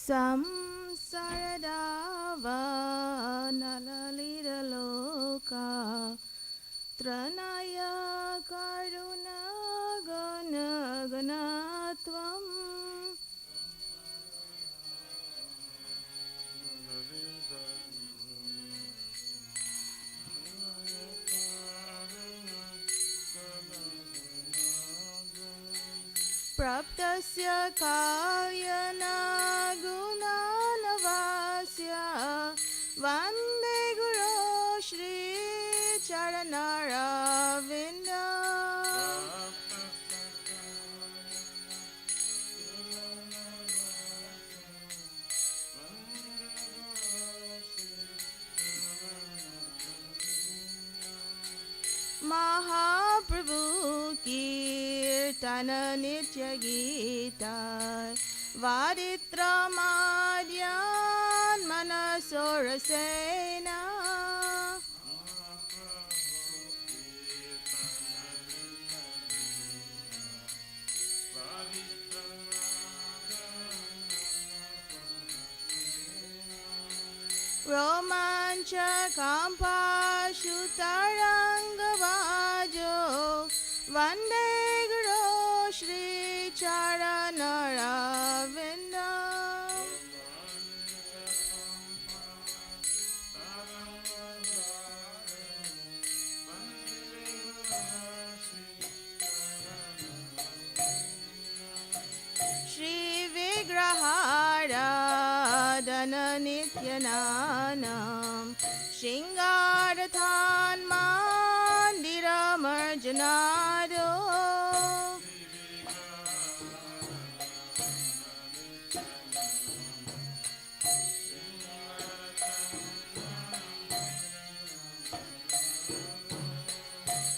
Samsaradava nalalidaloka Tranaya karuna gana ganatvam Praptasya kalyana gunanavasya Vande Guru Shri Charanaravinda Mahaprabhu Kirtana Nitya Gita Vaditra Madhyan Manasorasena Romancha Kampa Shutaranga Vajo Vande Guru Shri Charanaravinda Shri Vigrahara Dana Nityananam Shingarathan Mandira Marjanado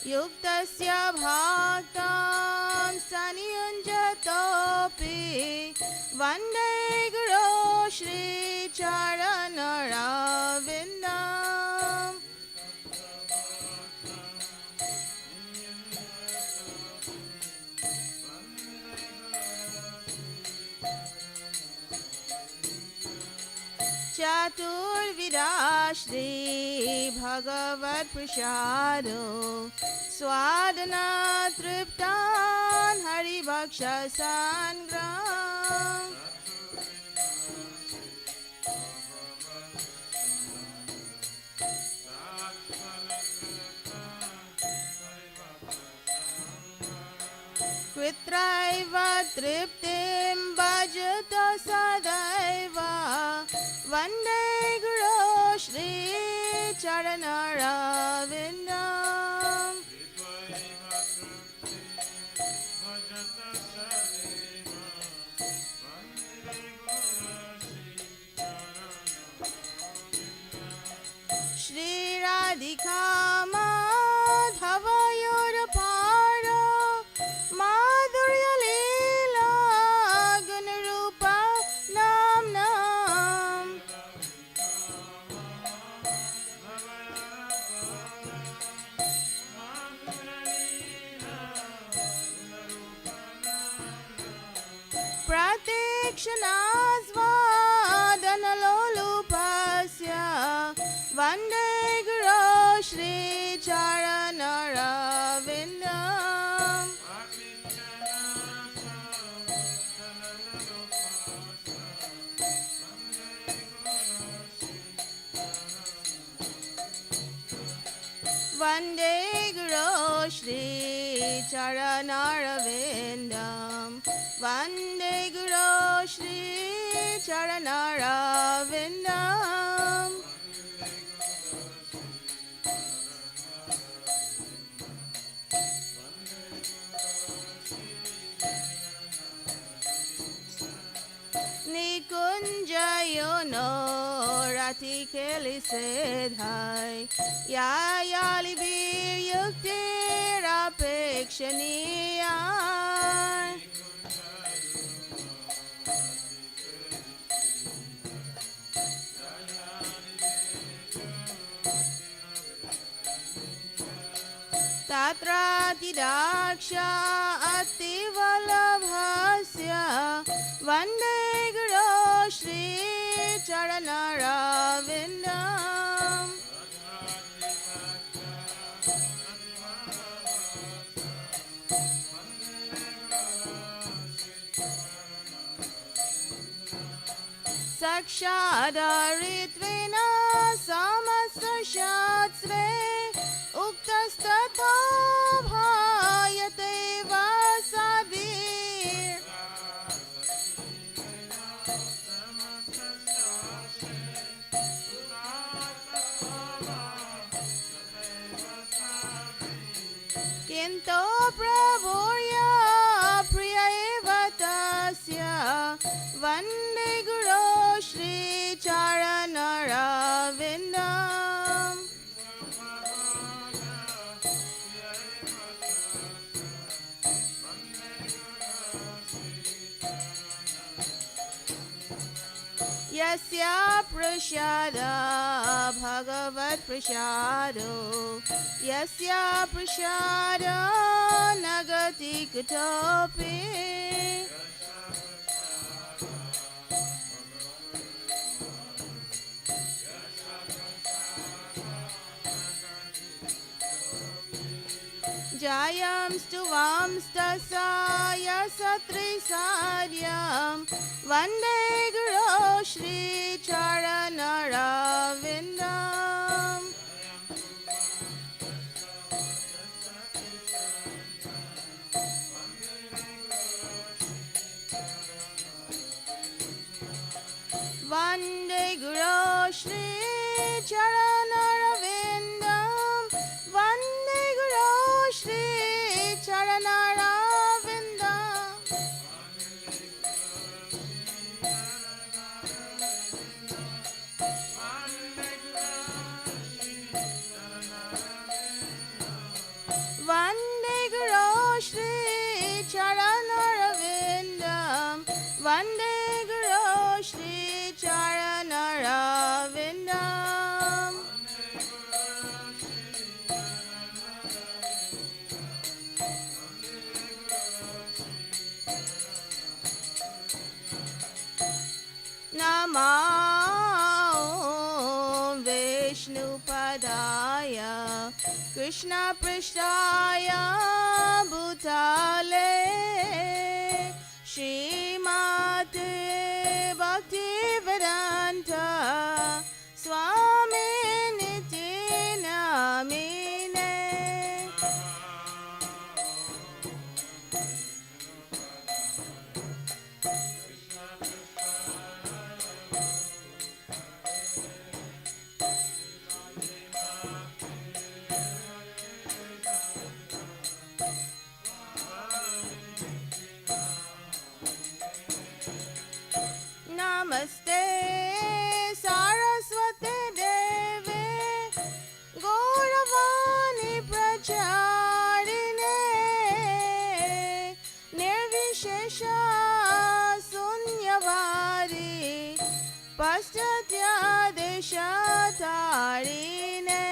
Yuktasya Bhaktam Saniyunjatopi Vande Guru Shri Charanaravinda Chaturvida Shri Bhagavat Prasado Swadana Triptan Hari Bhaksha Sangram Kritraiva Triptim Bhajata Sadaiva Vande Guru Shri Charanaravinda Shri Radhika Madhavayor Paro Madhurya Leela Gunarupa Nam Nam Pratikshanaasvadanalolupasya Vande Guru Shri Charanaravinda Vande Guru Shri Charanaravinda Vande Guru Shri Charanaravinda Nikunjayo no Rati Keli Sedhai Yayali Bir Yukti Rapekshaniya Tatrati Daksha Ativalabhasya Vande Guru Shri Shri Charanaravinam. Sakshadaritvena samasashatsve uktastatha bhayate vasadir. Kinto prabhurya priya eva tasya vande guru Shri Charanaravinam. Yasya prashada bhagavat prashado yasya prashada nagati kutopi. Jayam stuvam stasaya satrisaryam vande guru Shri Charanaravinam. Vande guru Shri Charanaravinam. Vande guru Shri Charanaravinam. Vande guru Shri Charanaravinam. Vande guru Shri Charanaravinam. Namo Vishnupadaya Krishna Prishtaya Bhutale Srimate Bhaktivedanta Swami Niti Namine. Namaste Saraswati Deve Gauravani Pracharine Nirvishesha Sunyavari Paschatya Deshatarine.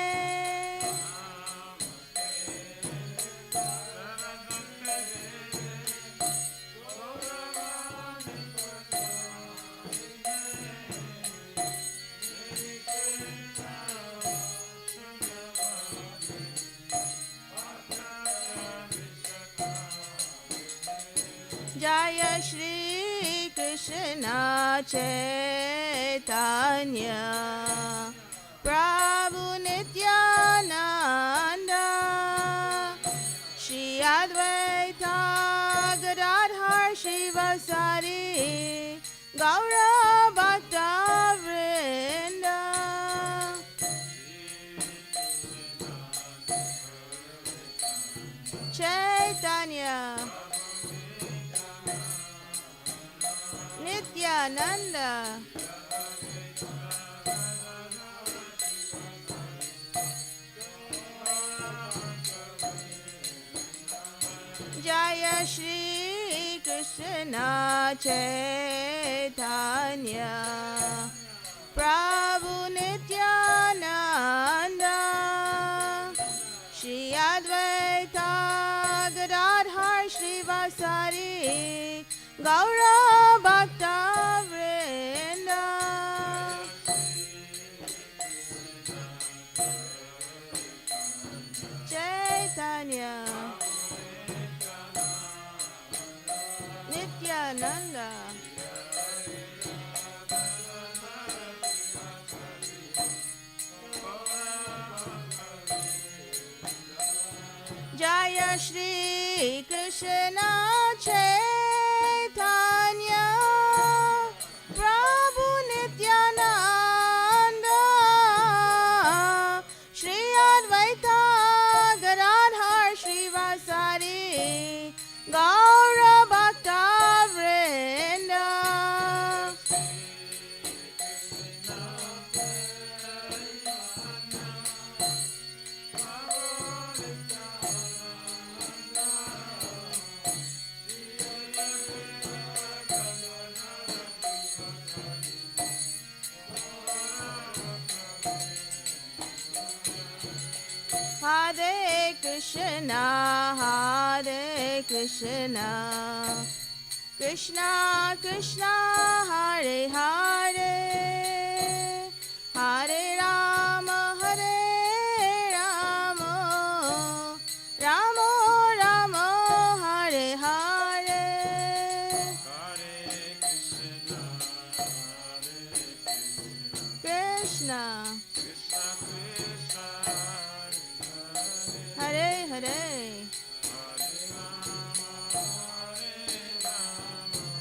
Jaya Shri Krishna Chaitanya Prabhu Nityananda Shri Advaita Gadadhar Shivasari Gaura Bhakta Vrinda. Chaitanya Nityananda Jaya Shri Krishna Chaitanya Prabhu Nityananda Shri Advaita Gadadhar Shivasari Gaura Bhakta Vrinda. Nityananda. Jaya Shri Krishna Chaitanya Prabhu Nityananda Shri Advaita Gadadhar Srivasari Gaura Bhakta Vrinda. Hare Krishna, Hare Krishna, Krishna Krishna, Hare Hare, Hare Rama, Hare Rama, Rama Rama, Hare Hare. Krishna, Hare Hare,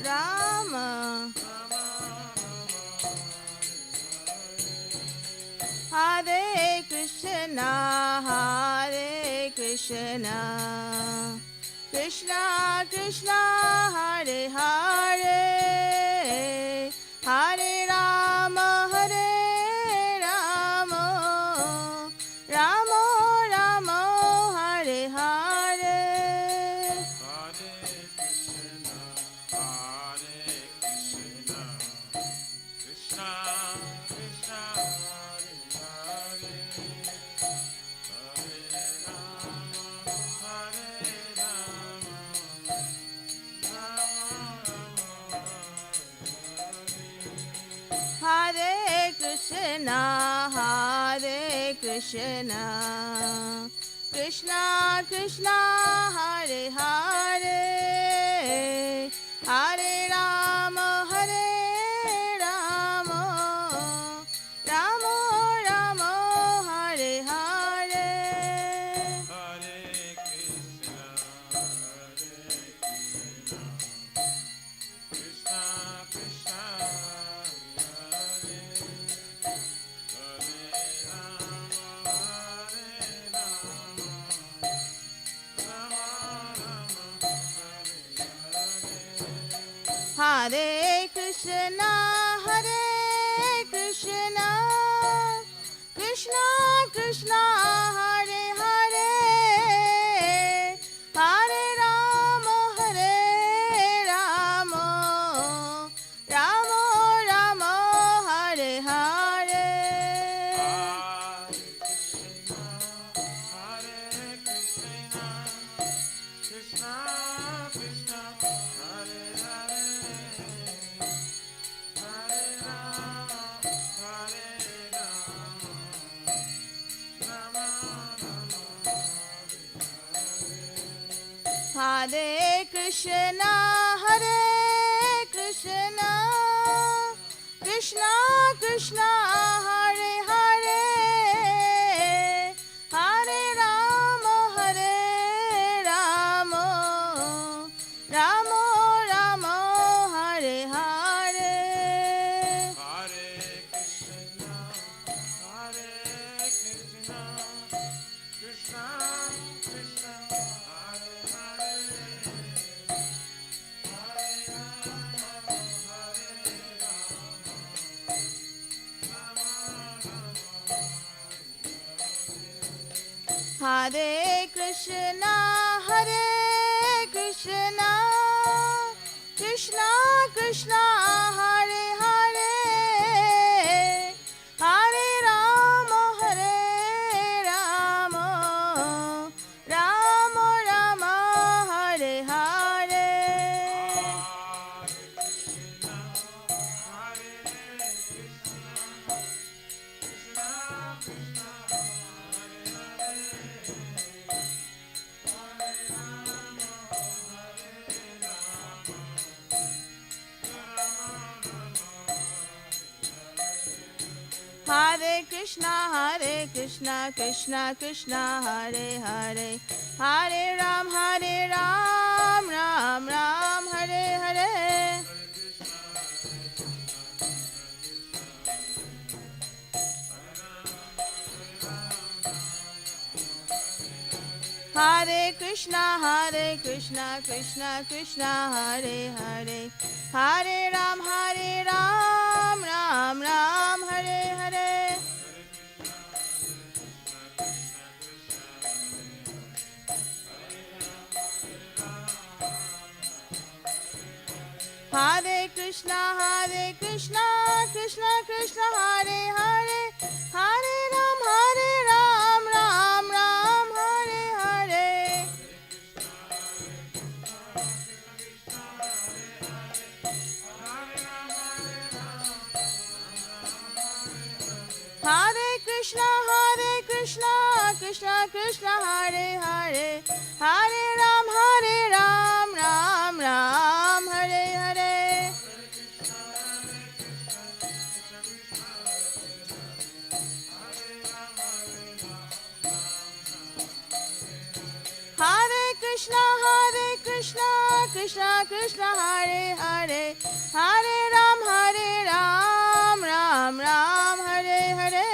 Rama, Hare Krishna, Hare Krishna, Krishna Krishna, Hare Hare, Hare Rama, Hare Rama, Rama Rama, Hare Hare. Hare Krishna, Hare Krishna, Krishna Krishna, Hare Hare, Hare Rama, Hare Rama, Rama Rama, Hare Hare. Hare Krishna, Hare Krishna, Krishna Krishna, Hare Hare, Hare Rama, Hare Rama, Rama Rama, Hare Hare. Hare Krishna, Hare Krishna, Krishna Krishna, Hare Hare, Hare Rama, Hare Rama, Rama Rama, Hare Hare. Hare Krishna, Hare Krishna, Krishna Krishna, Hare Hare, Hare Rama, Hare Rama, Rama Rama, Hare Hare. Hare Krishna, Krishna Krishna, Hare Hare, Hare Ram, Ram Ram, Hare Hare. Hare Krishna, Krishna Krishna, Hare Hare, Hare Ram, Ram Ram, Hare Hare. Hare Krishna, Krishna Krishna, Hare Hare, Hare Ram, Ram Ram, Hare Hare. Hare Krishna, Krishna Krishna, Hare Hare, Hare Ram, Ram Ram, Hare Hare. Hare Krishna, Krishna Krishna, Hare Hare, Hare Ram, Ram Ram, Hare Hare.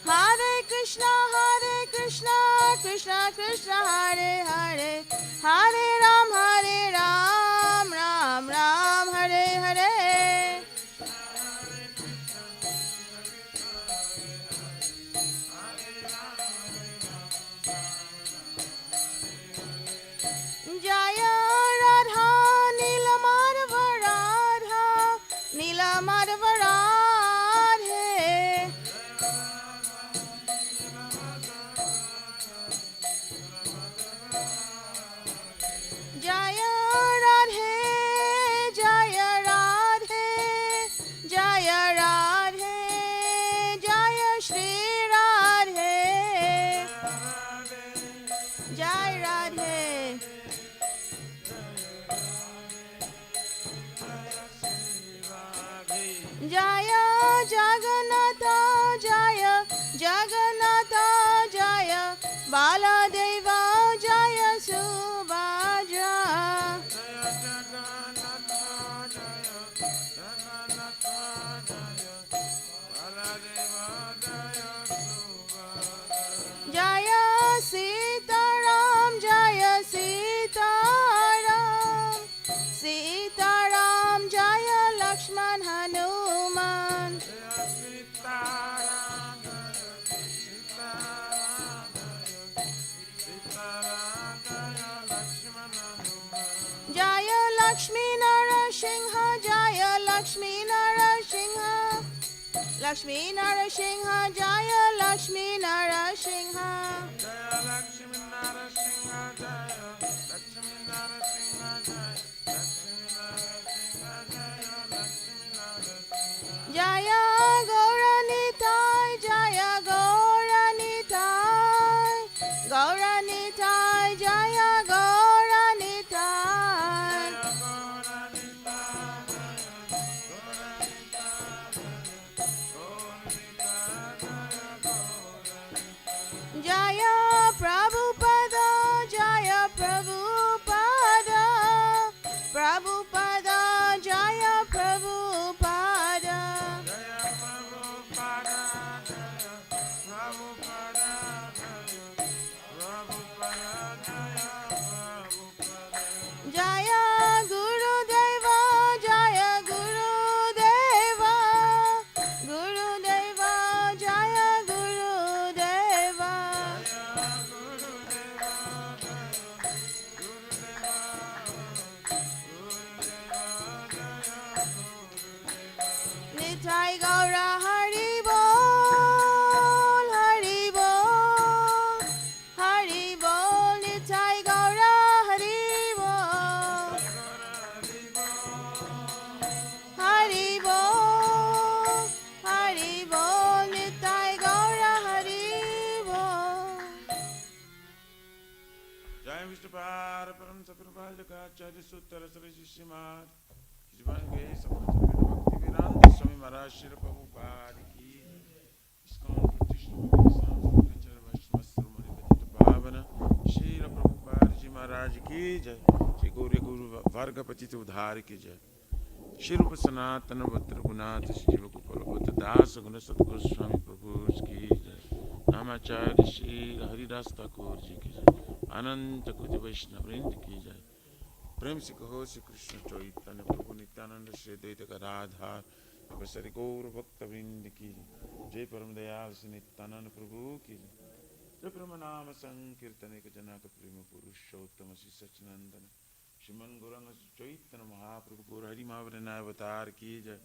Hare Krishna, Krishna Krishna, Hare Hare, Hare Ram, Ram Ram, Hare Hare. Jaya Radha, Nila Madhava Radha, Nila Madhava Radhe. Jaya Radhe, Jaya Radhe, Jaya Radhe, Jaya Shri Radhe, Jai Radhe. Jaya Jagannatha, Jaya Jagannatha, Jaya Baladeva, Jaya Subhadra. Jaya Sitaram, Jaya Sitaram, Sitaram, Jaya Lakshman Hanuman. Jaya Lakshmi Narasingha, Jaya Lakshmi Narasingha, Lakshmi Narasingha, Jaya Lakshmi Narasingha. Jaya Gauranitai, Jaya Gauranitai, Gauranitai, Jaya Gauranitai. Jaya Prabhupada, Jaya Prabhupada, Prabhupada, Jaya Prabhupada. Jaya Gurudeva, Jaya Gurudeva, Gurudeva, Jaya Gurudeva. Nitai Gaura Hari Bol, Hari Bol, Hari Bol, Nitai Gaura Hari Bol, Hari Bol, Hari Bol, Nitai Gaura Hari Bol. Jai Madhukacharya Sutara Sarasi Srimad Jivange Samanjana Bhakti Vedanta Swami Maharaj Shri Prabhupada Ki ISKCON Krishna Sanskritar Vaishnavastamani Patita Bhavana Shri Prabhupada Ji Maharaj Ki Jai Shri Gauri Guru Varga Patita Udhari Ki Jai Shri Rupa Sanatana Bhadra Gunata Shri Jiva Gopala Bhatta Dasa Guna Satguru Swami Prabhu Ki Jai Namacharya Shri Haridas Thakur Ji Ki Jai Ananta Kuti Vaishnava Vrinda Ki Jai प्रेम से कहो श्री कृष्ण चैतन्य प्रभु नित्यानंद श्री द्वैत गदाधर श्री गौर भक्त वृंद की जय परम दयाल श्री नित्यानंद प्रभु की जय प्रेम नाम संकीर्तन के जनक प्रेम पुरुषोत्तम श्री सच्चिदानंद श्रीमन गौरंग चैतन्य महाप्रभु गौर हरि महावरनाय अवतार की जय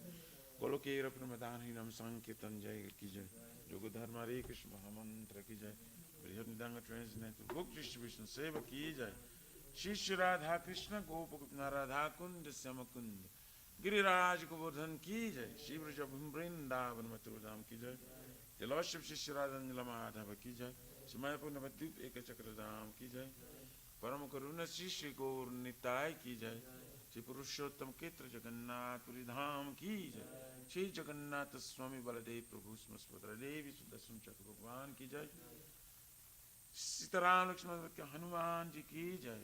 गोलोकेर प्रेमदानहीनम संकीर्तन जय की जय जोग धर्म हरे कृष्ण महामंत्र की जय बृहद निदांग ट्रांसलेटर बुक डिस्ट्रीब्यूशन सेवा की जय शिष्य राधा कृष्ण गोप राधा कुंद श्याम कुंद गिरिराज गोवर्धन की जय शिव वृंदावन मथुराम की जय जलोशव शिष्य राधा माधव की जय समयपुर नवद्वीप एक चक्रधाम की जय परम करुण श्री गौर निताय की जय श्री पुरुषोत्तम क्षेत्र जगन्नाथपुरी धाम की जय श्री जगन्नाथ स्वामी बलदेव प्रभु सुभद्रा देवी सुदर्शन चक्र भगवान की जय सीताराम लक्ष्मण हनुमान जी की जय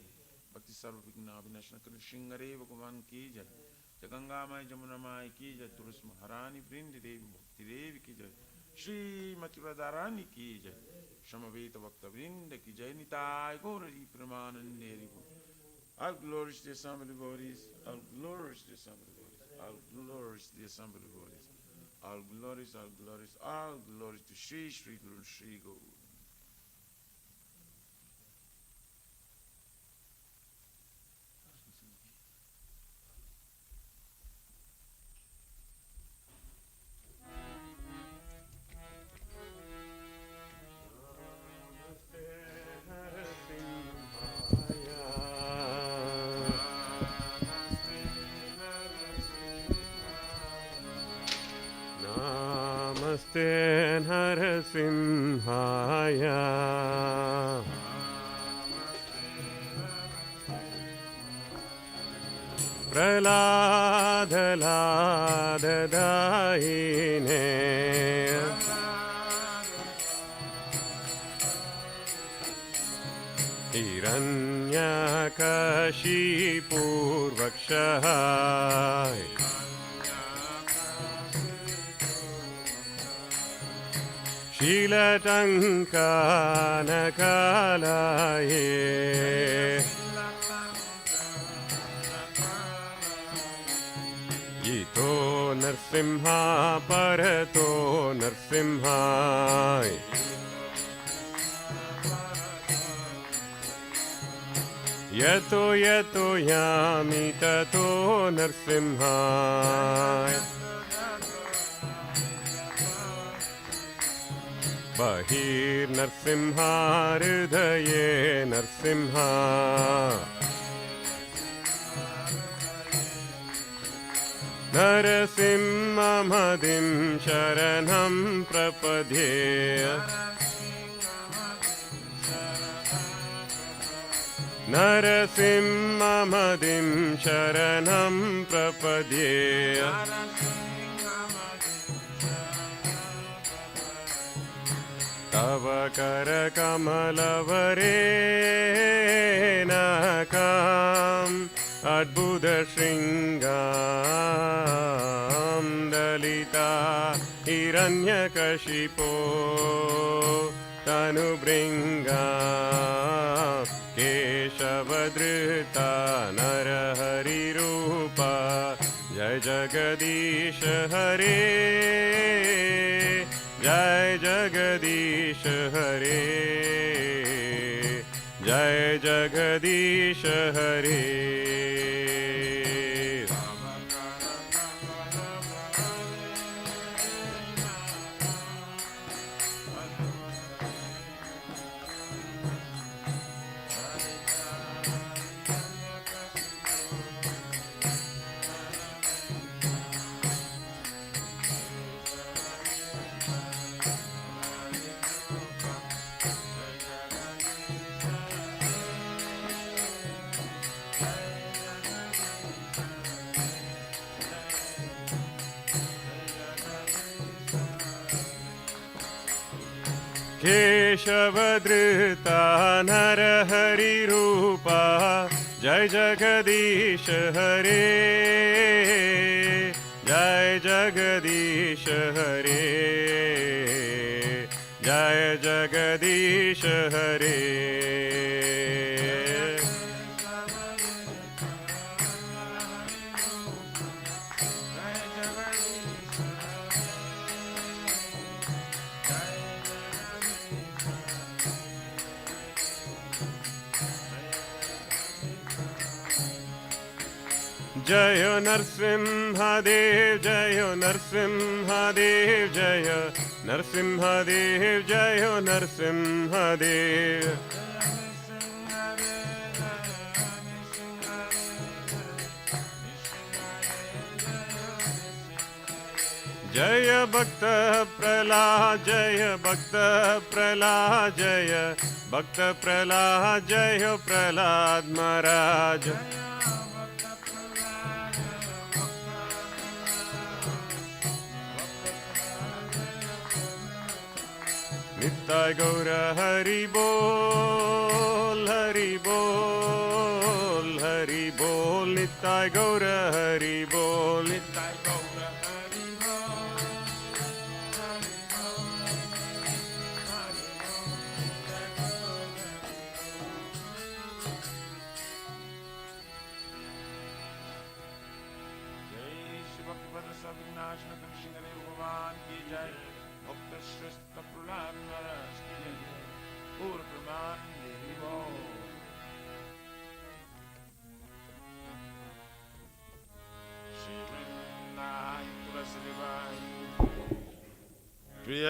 भक्ति सर्व विघ्न विनाशन कर सिंहरे भगवान की जय गंगा माई जमुना माई की जय तुलसी महारानी वृंद देवी भक्ति देवी की जय श्री मथुरा रानी की जय समवेत भक्त वृंद की जय निताय गौरी प्रेमानंद हरि बोल all glories to the Son of the Bodies, all glories to the Son of the Bodies, all glories to the Son of the Bodies, all glories, all glories, all glories to Shri Shri Guru Shri Gaur. Namaste Narasimhaya Praladadadayine Hiranyakashipurvakshah Shilatankanakalaye Ito Narsimha Parato Narsimha Yato Yato Yami Tato Narsimha Bahir Narsimha Hridaye Narsimha Narasimha Madhim Sharanam Prapadye Narasimha Madhim Sharanam Prapadye Tava kara kamalavarena-kam adbhuta shringam dalita hiranyakashipo tanubringam keshavadrita naraharirupa jai jagadish hare Jai Jagadish Hare Jai Jagadish Hare केशवधृता नरहरिरूपा जय जगदीश हरे जय जगदीश हरे जय जगदीश हरे जय नरसिंहदेव जय नरसिंहदेव जय नरसिंहदेव जय नरसिंहदेव जय भक्त प्रहलाद जय भक्त प्रहलाद जय भक्त प्रहलाद जय प्रहलाद महाराज नित्य गौर हरि बोल नित्य गौर हरि बोल नित्य गौर हरि जय शिव भक्त सब विनाश न कृष्ण भगवान की जय भक्त श्रेष्ठ प्रहलाद महाराज की जय पूर्ण प्रमाण देवी बोल श्री वृंदावन तुलसी बाई प्रिय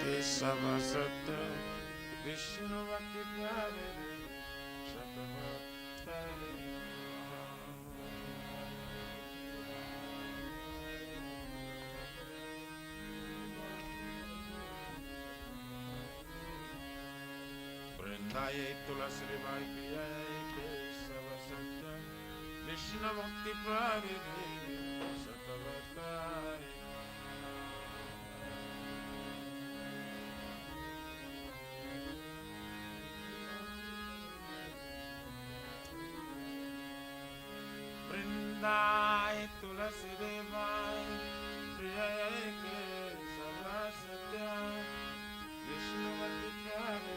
केशव सत्य विष्णु भक्ति प्यारे शतभक्त वृंदाये तुलसी बाई प्रिय केशव सत्य विष्णु भक्ति प्यारे शतभक्त वृंदाय तुलसी देवाय प्रिय केशव सत्य विष्णुवती प्यारे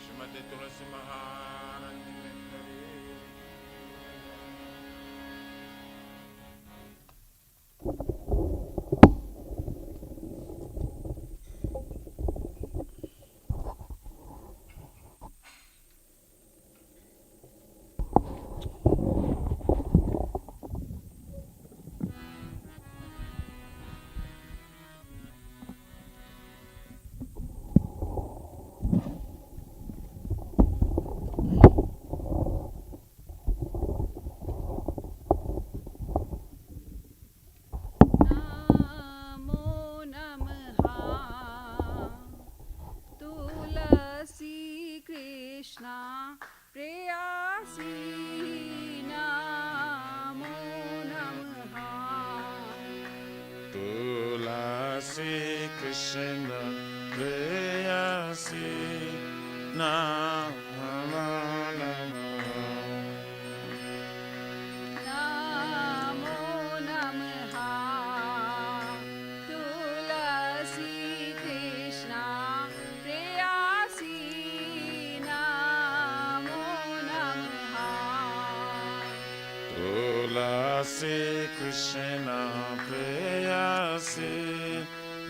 श्रीमती तुलसी महारानी Krishna preyasi Namo Namaha Tulasi Krishna Preyasi Namo Namaha Tulasi Krishna preyasi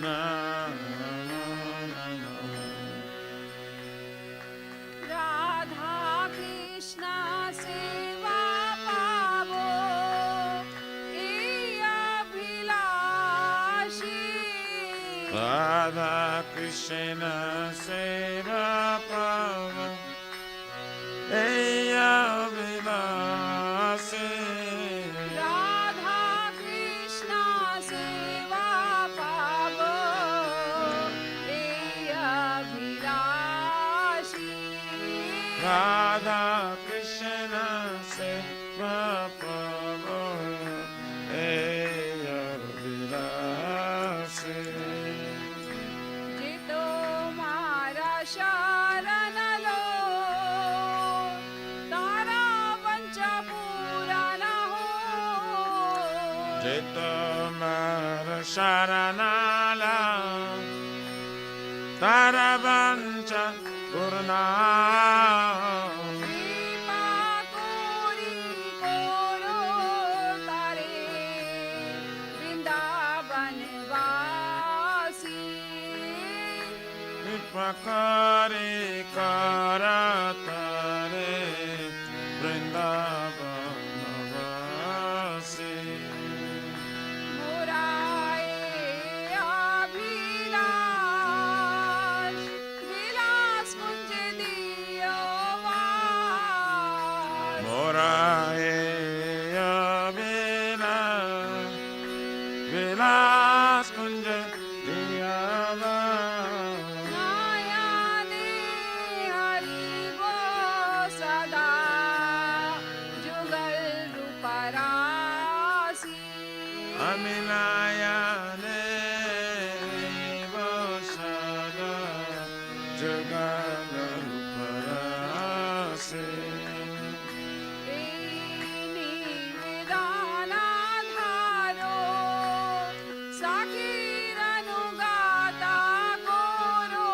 Namo Radha Krishna Seva Pavo Abhilashi Radha Krishna Seva Pava Abhilashi Radha Krishna Seva Pavo Abhilashi Radha Krishna Seva Pavo Eya Vilase Jito Mara Sharanalo Tara Vancha Purana Ho Jeta Mara Sharanala Taravancha Purna Kripa Kori Koro Tare Vrindavan Vasi Vipakari Karatare Vrindavanavasi Murae Abhilash Vilas Kunj Diyo Vas Morae Vilas Kunja Diyava Nayane Hari Bo Sada Jugal Ruparasi Aminayane Vosada Jaganaruparase Eni Vedana Dharo Sakiranugata Koro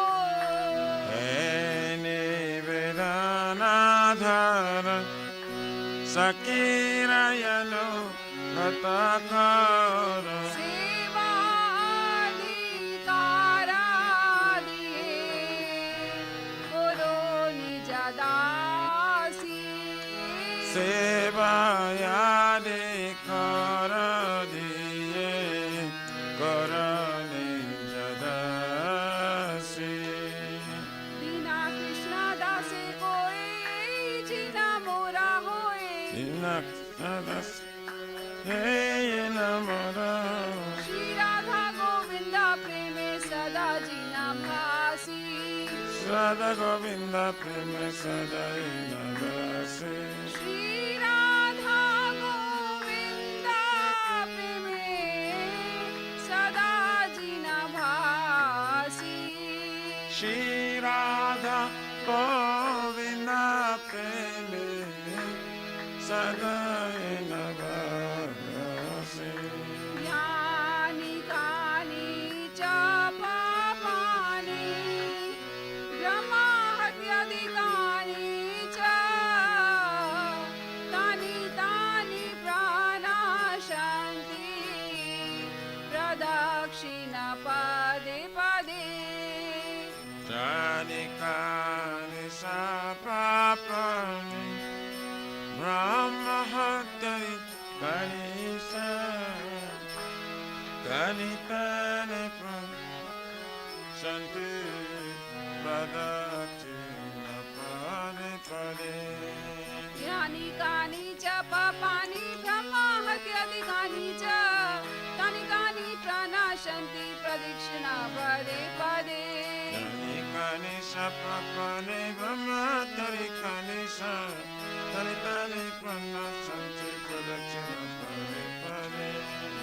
Eni Vedanadhara Sakirayano Katakara Sevadikara Diye Koro Nijadasi Sevayade Karadiye Karane Jadasi Dina Krishna Dase Koe Jina Mora Hoe Inak Nadas Hey Namara Shri Radha Govinda Preme Sada Jina Bhasi Radha Govinda Prema Sadai Navase Shri Radha Govinda Preme Sada Jina Bhasi Shri Radha Govinda Prema Sadai Navase Yani Kani Chapapani Brahma Hatyadikani Cha Tani Tani Prana Shanti Pradakshina Pade Pade Janikani Sapapani Brahma Hatari Kanisa Kanitane Shanti Pradakshina Pade Pade Yani Kani Chapapani Brahma Hatyadikani Cha Tani Tani Prana Shanti Pradakshina Pade Pade Janikani Sapapani Brahma Hatari Kanisa Kanitane Shanti Pradakshina Pade Pade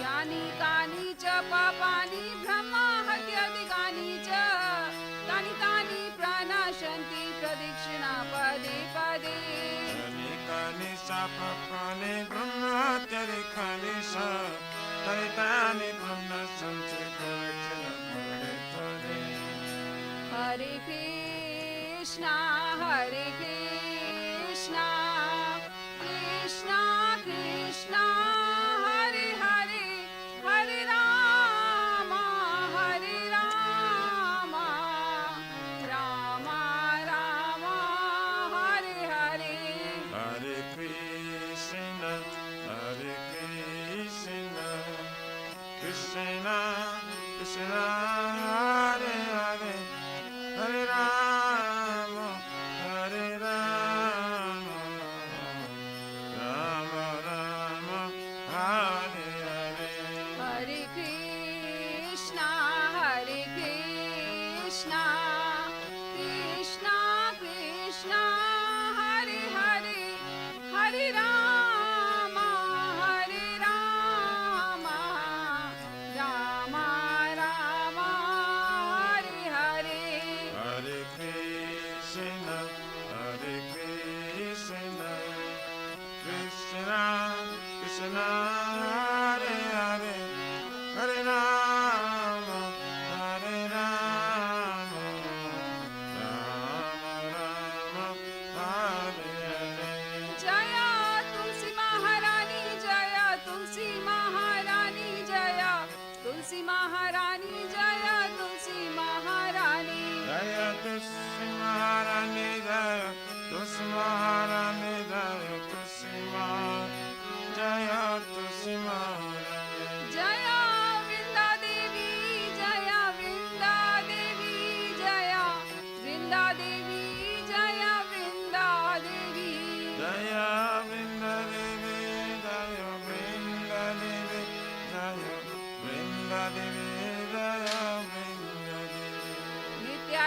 Yani Kani Chapapani Brahma Hatyadikani Cha Tani Tani Prana Shanti Pradakshina Pade Pade Janikani Sapapani Brahma Hatari Kanisa Kanitane Shanti Pradakshina Pade Pade Hare Krishna Hare Krishna Krishna Krishna Hare Hare Hare Rama Hare Rama Rama Rama Hare Hare Hare Krishna Krishna Krishna Hare Hare Hare Rama Rama Rama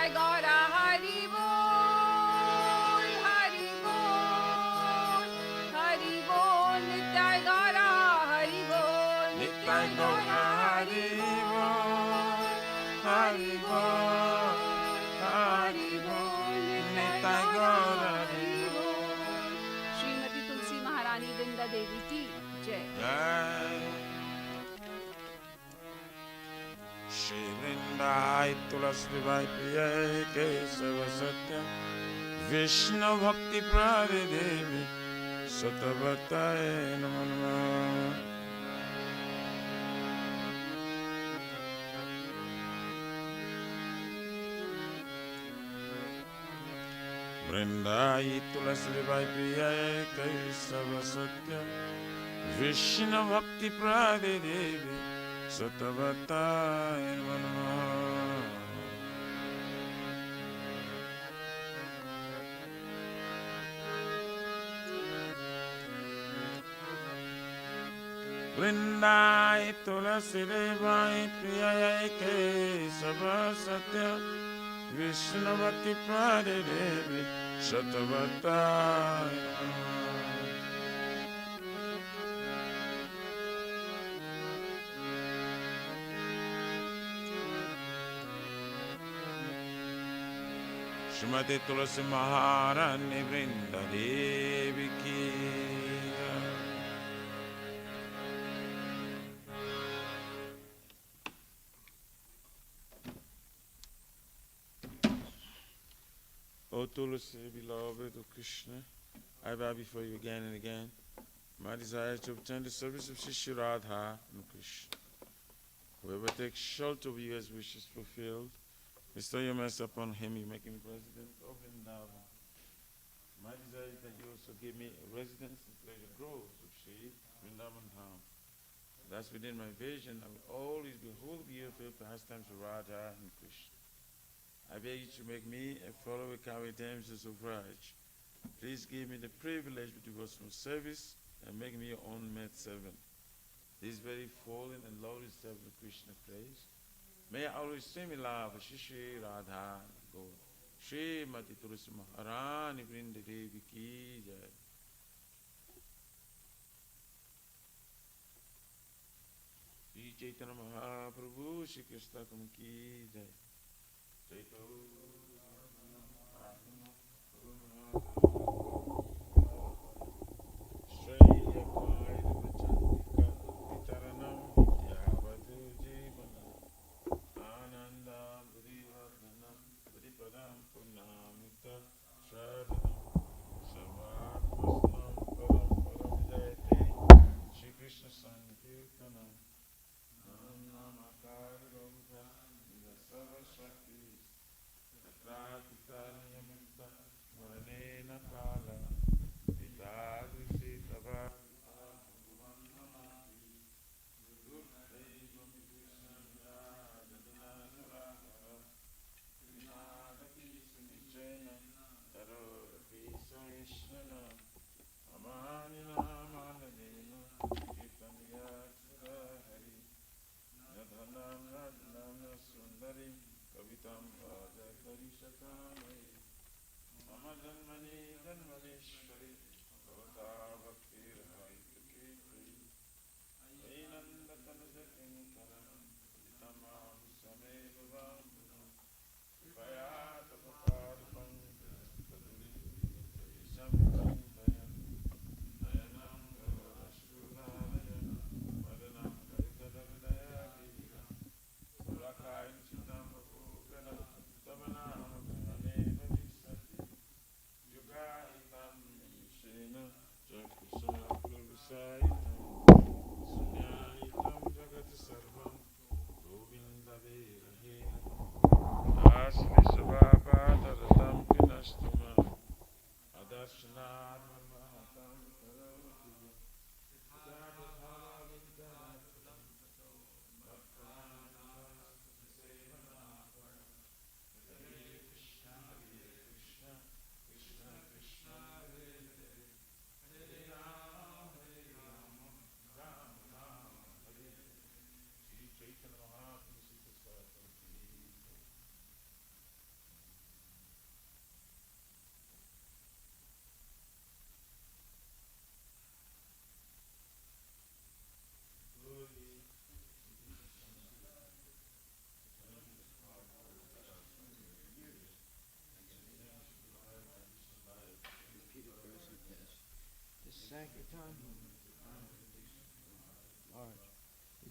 Nitai Gaura Hari Bol, Hari Bol, Hari Bol, Nitai Gaura Hari Bol, Nitai Gaura Hari Bol, Hari Bol, Hari Bol, Nitai Gaura Hari Bol. Shrimati Tulsi महारानी वृंदा देवी की जय. Shri Vrindai Tulasi Vai Priya Kesava Satya Vishnu Bhakti Prade Devi Satavataye Namo Namo. Vrindai Tulasi Vai Priya Kesava Satya Vishnu Bhakti Prade Devi Satavataye Namo Namo. Vrindai Tulasi Devai Priyai Kesava Satya Vishnu Bhakti Prade Devi Satavataye Namo Namo. Shrimati Tulasi Maharani Vrinda Devi Ki. O Tulasi, beloved of Krishna, I bow before you again and again. My desire is to obtain the service of Shri Radha and Krishna. Whoever takes shelter of you as wishes fulfilled, bestow your mercy upon him, you make him president of Vrindavan. My desire is that you also give me a residence in pleasure groves of Shri Vrindavan Dham. Thus within my vision, I will always behold the filled pastimes of Radha and Krishna. I beg you to make me a follower carry damsels of Raj. Please give me the privilege of devotional service and make me your own maid servant. This very fallen and lowly servant of Krishna praise. May I always see me love Shri Radha Gaur. Shri Mati Tulasi Maharani Vrinda Devi Ki Jai. Shri Chaitanya Mahaprabhu Shri Krishna Ki Jai.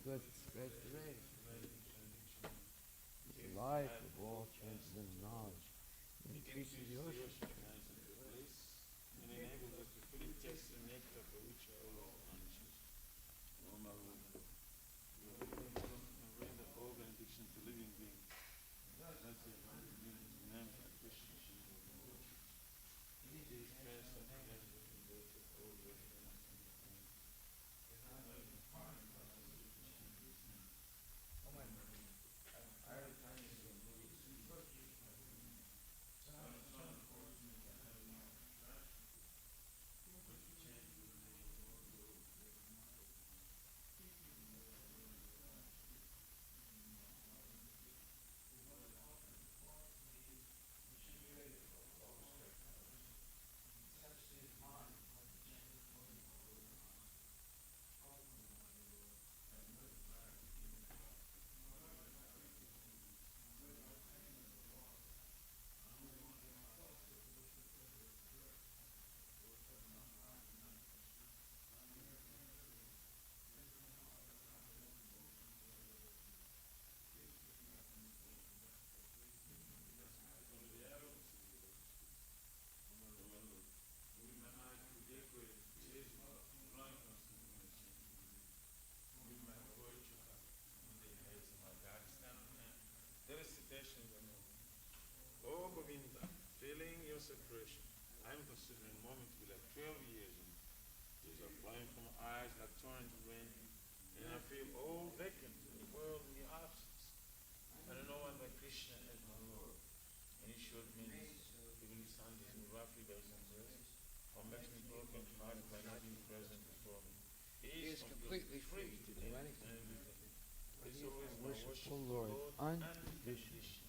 because it spreads the rays. It's the life of all transcendental knowledge. It increases the ocean. And enables us to fully taste the nectar for which all is conscious. Bring the whole benediction to living beings. That's it. Name of Krishna. These prayers are together with the birth of all living. Oh Govinda, feeling your separation, I am considering moments be like 12 years, and tears are flowing from my eyes like torrent rain, and I feel all vacant in the world in your absence. I don't know one but Krishna as my Lord. Any short minutes, even his son is me roughly by some words, or makes me broken hearted by not being present before me. He is completely free to do anything. It's always my worship, O Lord, unconditionally.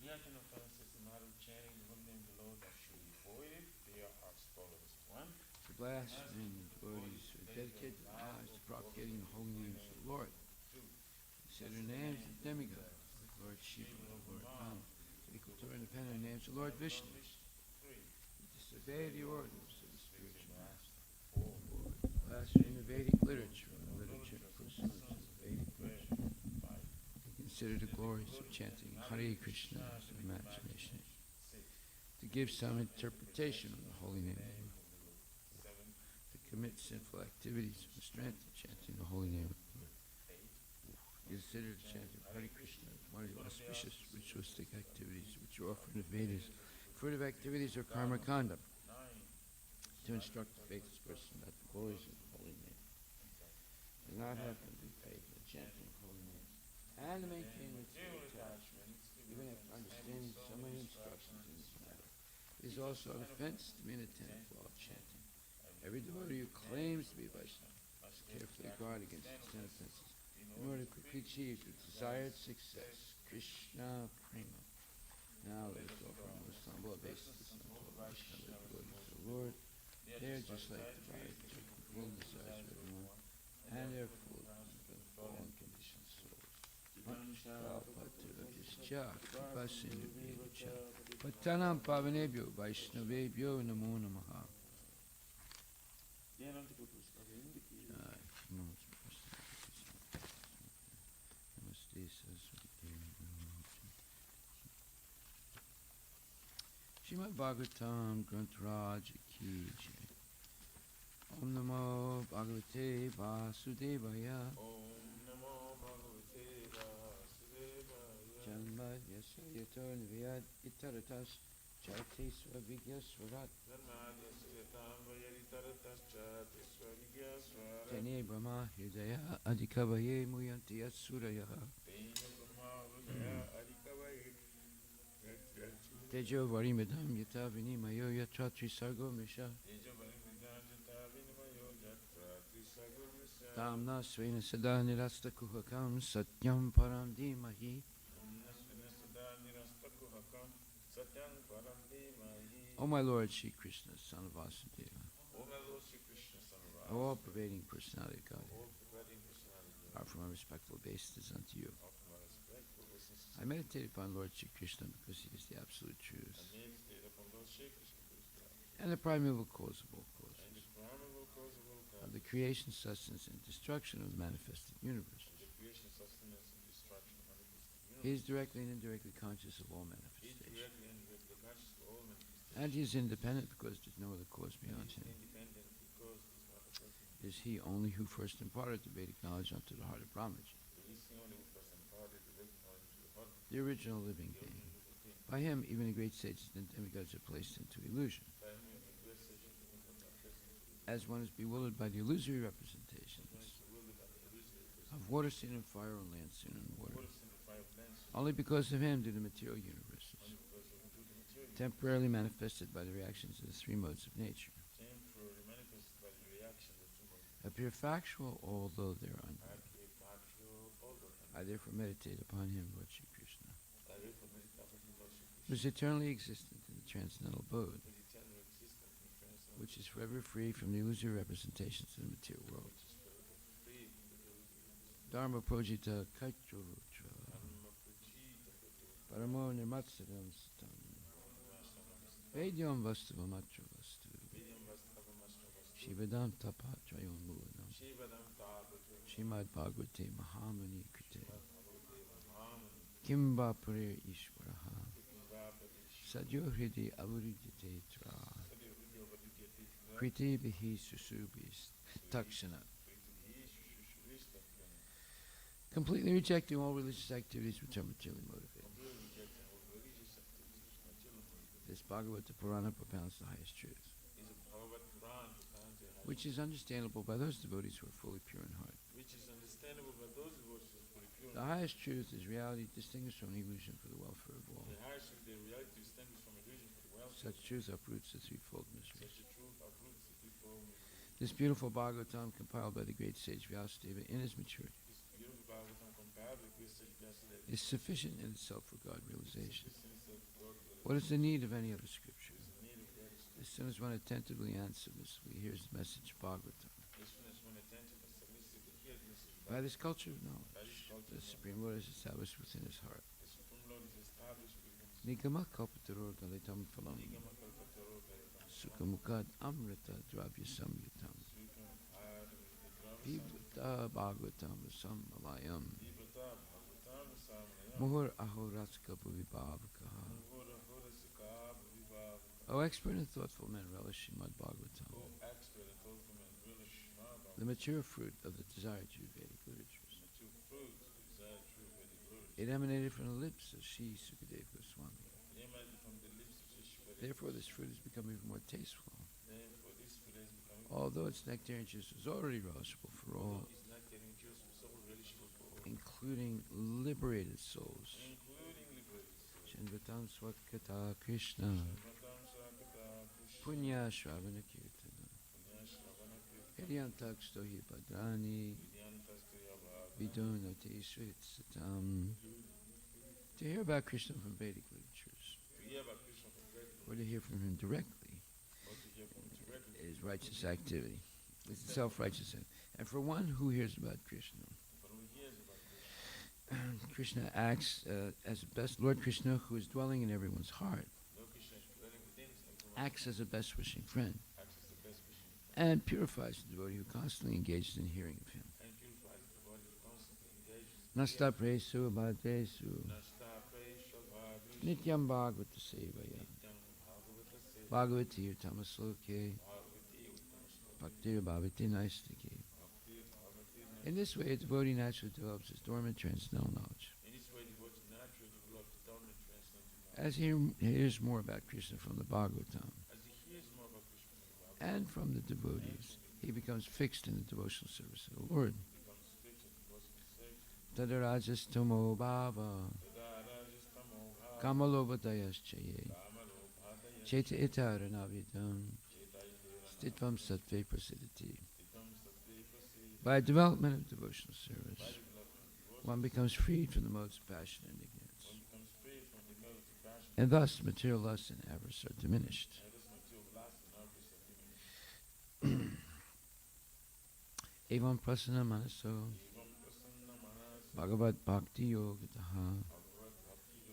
Yet in offenses, the matter of chanting the one name below that should be avoided, they are as follows. 1. The blaspheming devotees who are dedicated their lives to propagating the holy names of the Lord. Consider the names of demigods, like Lord Shiva, Lord Rama, equal to independent names of Lord Vishnu. Disobey the orders of the spiritual master. 4. Blaspheme the Vedic literature and the literature and personages of the Vedic literature. 5. Consider the glories of chanting Hare Krishna as their imagination. To give some interpretation of the holy name. 7. To commit sinful activities with strength in chanting the holy name of the Lord. 8. Consider the chanting of Hare Krishna as one of the auspicious ritualistic activities which are offered in the Vedas. Furtive activities are karma kanda. 9. To instruct the faithless person that the glories of the holy name do not have to be paid for the chanting of holy names, and to maintain ritual attachment, even after understanding so many instructions in this matter. It is also an offense to be an attentive while chanting. Every devotee who claims to be a Vaishnava must carefully guard against these 10 offenses in order to quickly achieve the desired success. Krishna Prema. Now let us offer our most humble obeisances unto all Vaishnava devotees of the Lord. They are just like the fire taking full desires of everyone, and they are full of all unconditioned souls. Pattanam pavanebhyo Vaishnavebhyo namo namaha. Namaste Saraswati. Srimad Bhagavatam Grantaraj Ki Jai. Om Namo Bhagavate Vasudevaya. Om Namo Bhagavate Vasudevaya. Janmad Yasya Yato Nivayad Itaratas Chati Swavigyaswarat. Janmad Yasya Yatam Vayaditaratas Chati Swavigyaswarat. Tene Brahma Hridaya Adhikavaye Muyanti Yasuraya. Tene Brahma Hridaya Adhikavaye. Tejo Varimedam Yata Vinimayo Yatra Trisargo Misha. Tamna Svena Sada Nirasta Kuhakam Satyam Param Dhimahi. O my Lord Shri Krishna, son of Vasudeva, O all-pervading personality of God, offer my respectful obeisances unto you. I meditate upon Lord Shri Krishna because he is the absolute truth and the primeval cause of all causes, of the creation, sustenance, and destruction of the manifested universe. He is directly and indirectly conscious of all manifestation. And he is independent because there is no other cause beyond him. It is he only who first imparted the Vedic knowledge unto the heart of Brahmaji, the original living being. By him, even the great sages and demigods are placed into illusion. As one is bewildered by the illusory representations of water seen in fire or land seen in water, only because of him do the material universes, temporarily manifested by the reactions of the three modes of nature, appear factual, although they are unreal. I therefore meditate upon him, Lord Shri Krishna, who is eternally existent in the transcendental abode, which is forever free from the illusory representations of the material world. Dharma projita kaitrutra, paramo nirmatsadam satam, vedyam vastavam atra vastu, shivadam tapatrayam mulanam, Shrimad Bhagavate Mahamani Krite, Kimba Purir Ishvaraha, Sadyo Hridi Avuridite Tra, Kriti Bihi Susubis Takshana. Completely rejecting all religious activities which are materially motivated. This Bhagavata Purana propounds the highest truth, which is understandable by those devotees who are fully pure in heart. The highest truth is reality distinguished from illusion for the welfare of all. Such truth uproots the threefold miseries. This beautiful Bhagavatam, compiled by the great sage Vyasadeva in his maturity, is sufficient in itself for God realization. What is the need of any other scripture? As soon as one attentively and submissively hears the message of Bhagavatam, by this culture of knowledge, the Supreme Lord is established within his heart. Nigama kalpataro dalitam phalam, sukhamukad amrita dravya samyutam, pibhuta bhagavatam samalayam, muhur ahoratska bhuvibhavakaha. O expert and thoughtful men, relish Srimad Bhagavatam, the mature fruit of the desired true Vedic literatures. It emanated from the lips of Sri Sukadeva Goswami. Therefore, this fruit has become even more tasteful. Although its nectarian juice was already relishable for all, including liberated souls. Shanvatam Swatkata Krishna Punya Shravana Kirtana Hridyantaksto hi Bhadrani Vidonati Sritsatam. To hear about Krishna from Vedic literatures, or to hear from him directly, is righteous activity. It's self-righteous. And for one who hears about Krishna, Krishna acts as the best, Lord Krishna, who is dwelling in everyone's heart, acts as a best wishing friend and purifies the devotee who constantly engages in hearing of him. Nasta presu bhadresu nityam bhagavata sevaya bhagavati utamasloke bhaktir bhavati naistake. In this way, a devotee naturally develops his dormant transcendental knowledge. As he hears more about Krishna from the Bhagavatam and from the devotees, he becomes fixed in the devotional service of the Lord. Tadarajastomo bhava kamalobhadayaschaye cheta itaranavidam stitvam sattve prasidati. By development of devotional service, one becomes freed from the modes of passion and ignorance, and thus material lust and avarice are diminished. Evam prasana manaso bhagavad bhakti yogataha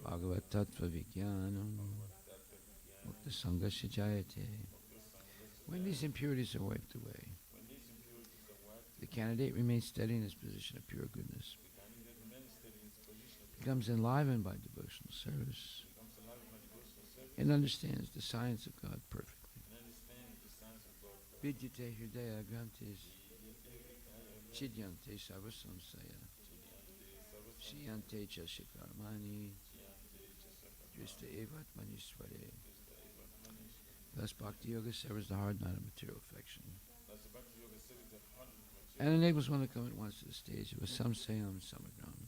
Bhagavat Tattva Vijnanam Mukta Sangasya Jayate. When these impurities are wiped away, the candidate remains steady in his position of pure goodness, becomes enlivened by devotional service, and understands the science of God perfectly. Vidyate hridaya grantis chidyante sarvasamsaya shiyante cha shikarmani drista evatmanisvare. Thus Bhakti Yoga severs the hard knot of material affection and enables one to come at once to the stage of a samsayam samagram,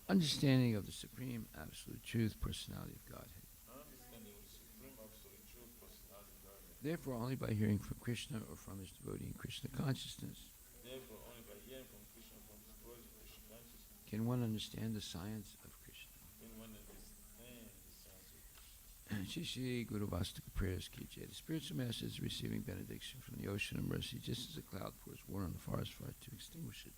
understanding of the supreme absolute truth, personality of Godhead. Therefore, only by hearing from Krishna or from his devotee in Krishna consciousness can one understand the science of Krishna. Shri Shri Guru Vastika prayers ki jai. The spiritual master is receiving benediction from the ocean of mercy, just as a cloud pours water on the forest fire to extinguish it.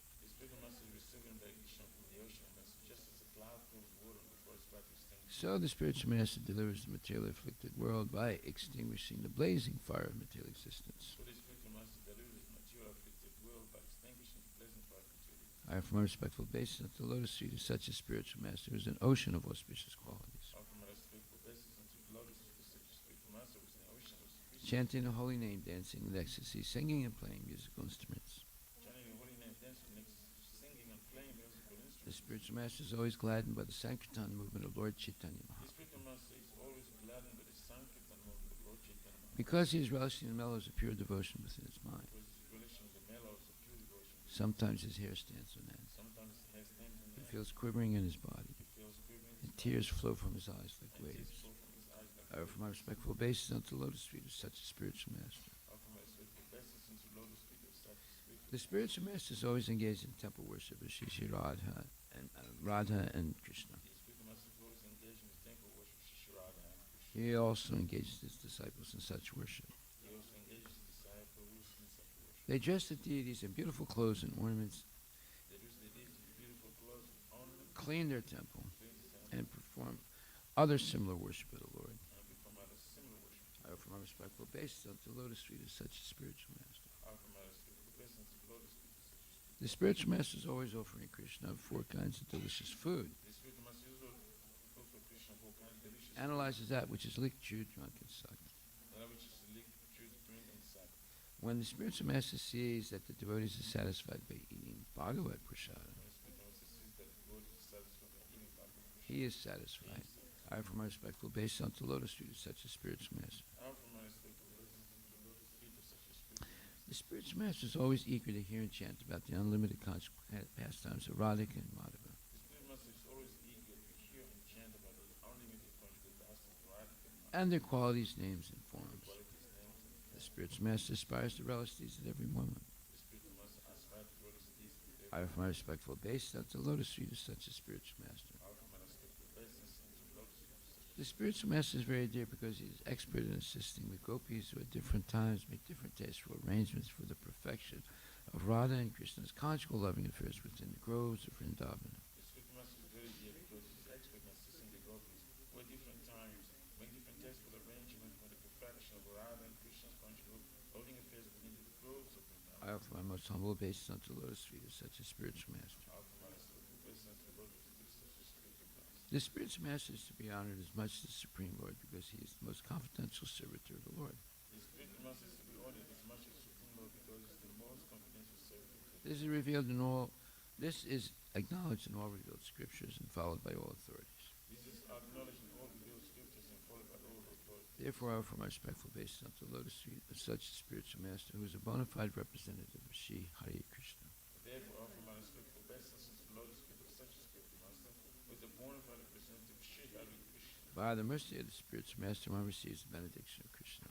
So the spiritual master delivers the materially afflicted world by extinguishing the blazing fire of material existence. I have from a respectful basis at the lotus feet of such a spiritual master who is an ocean of auspicious qualities. Chanting the holy name, dancing with ecstasy, singing and playing musical instruments. The spiritual master is always gladdened by the Sankirtan movement of Lord Chaitanya Mahaprabhu. Because he is relishing the mellows of pure devotion within his mind. Sometimes his hair stands on end. He feels quivering in his body, and tears flow from his eyes like waves. I offer my respectful obeisance unto the lotus feet of such a spiritual master. The spiritual master is always engaged in temple worship of Shri Shri Radha and Krishna. He also engages his disciples in such worship. They dress the deities in beautiful clothes and ornaments, clean their temple, and perform other similar worship of the Lord. I offer my respectful obeisance unto the lotus feet of such a spiritual master. The spiritual master is always offering Krishna 4 kinds of delicious food. Analyzes that which is licked, chewed, drunk, and sucked. When the spiritual master sees that the devotees are satisfied by eating Bhagavat Prasada, he is satisfied. I offer my respectful obeisance unto the lotus feet of such a spiritual master. The spiritual master is always eager to hear and chant about the unlimited pastimes of Radhika and Madhava. And their qualities, names, and forms. The spiritual master aspires to relish these at every moment. I offer my respectful obeisance unto the lotus feet of such a spiritual master. The spiritual master is very dear because he is expert in assisting the gopis who at different times make different tasteful arrangements for the perfection of Radha and Krishna's conjugal loving affairs within the groves of Vrindavan. I offer my most humble obeisance unto the lotus feet of such a spiritual master. The spiritual master is to be honored as much as the Supreme Lord because he is the most confidential servitor of the Lord. This is revealed in all. This is acknowledged in all revealed scriptures and followed by all authorities. Therefore, I offer my respectful obeisance unto the lotus feet of such a spiritual master who is a bona fide representative of Shri Hare Krishna. By the mercy of the spiritual master, one receives the benediction of Krishna.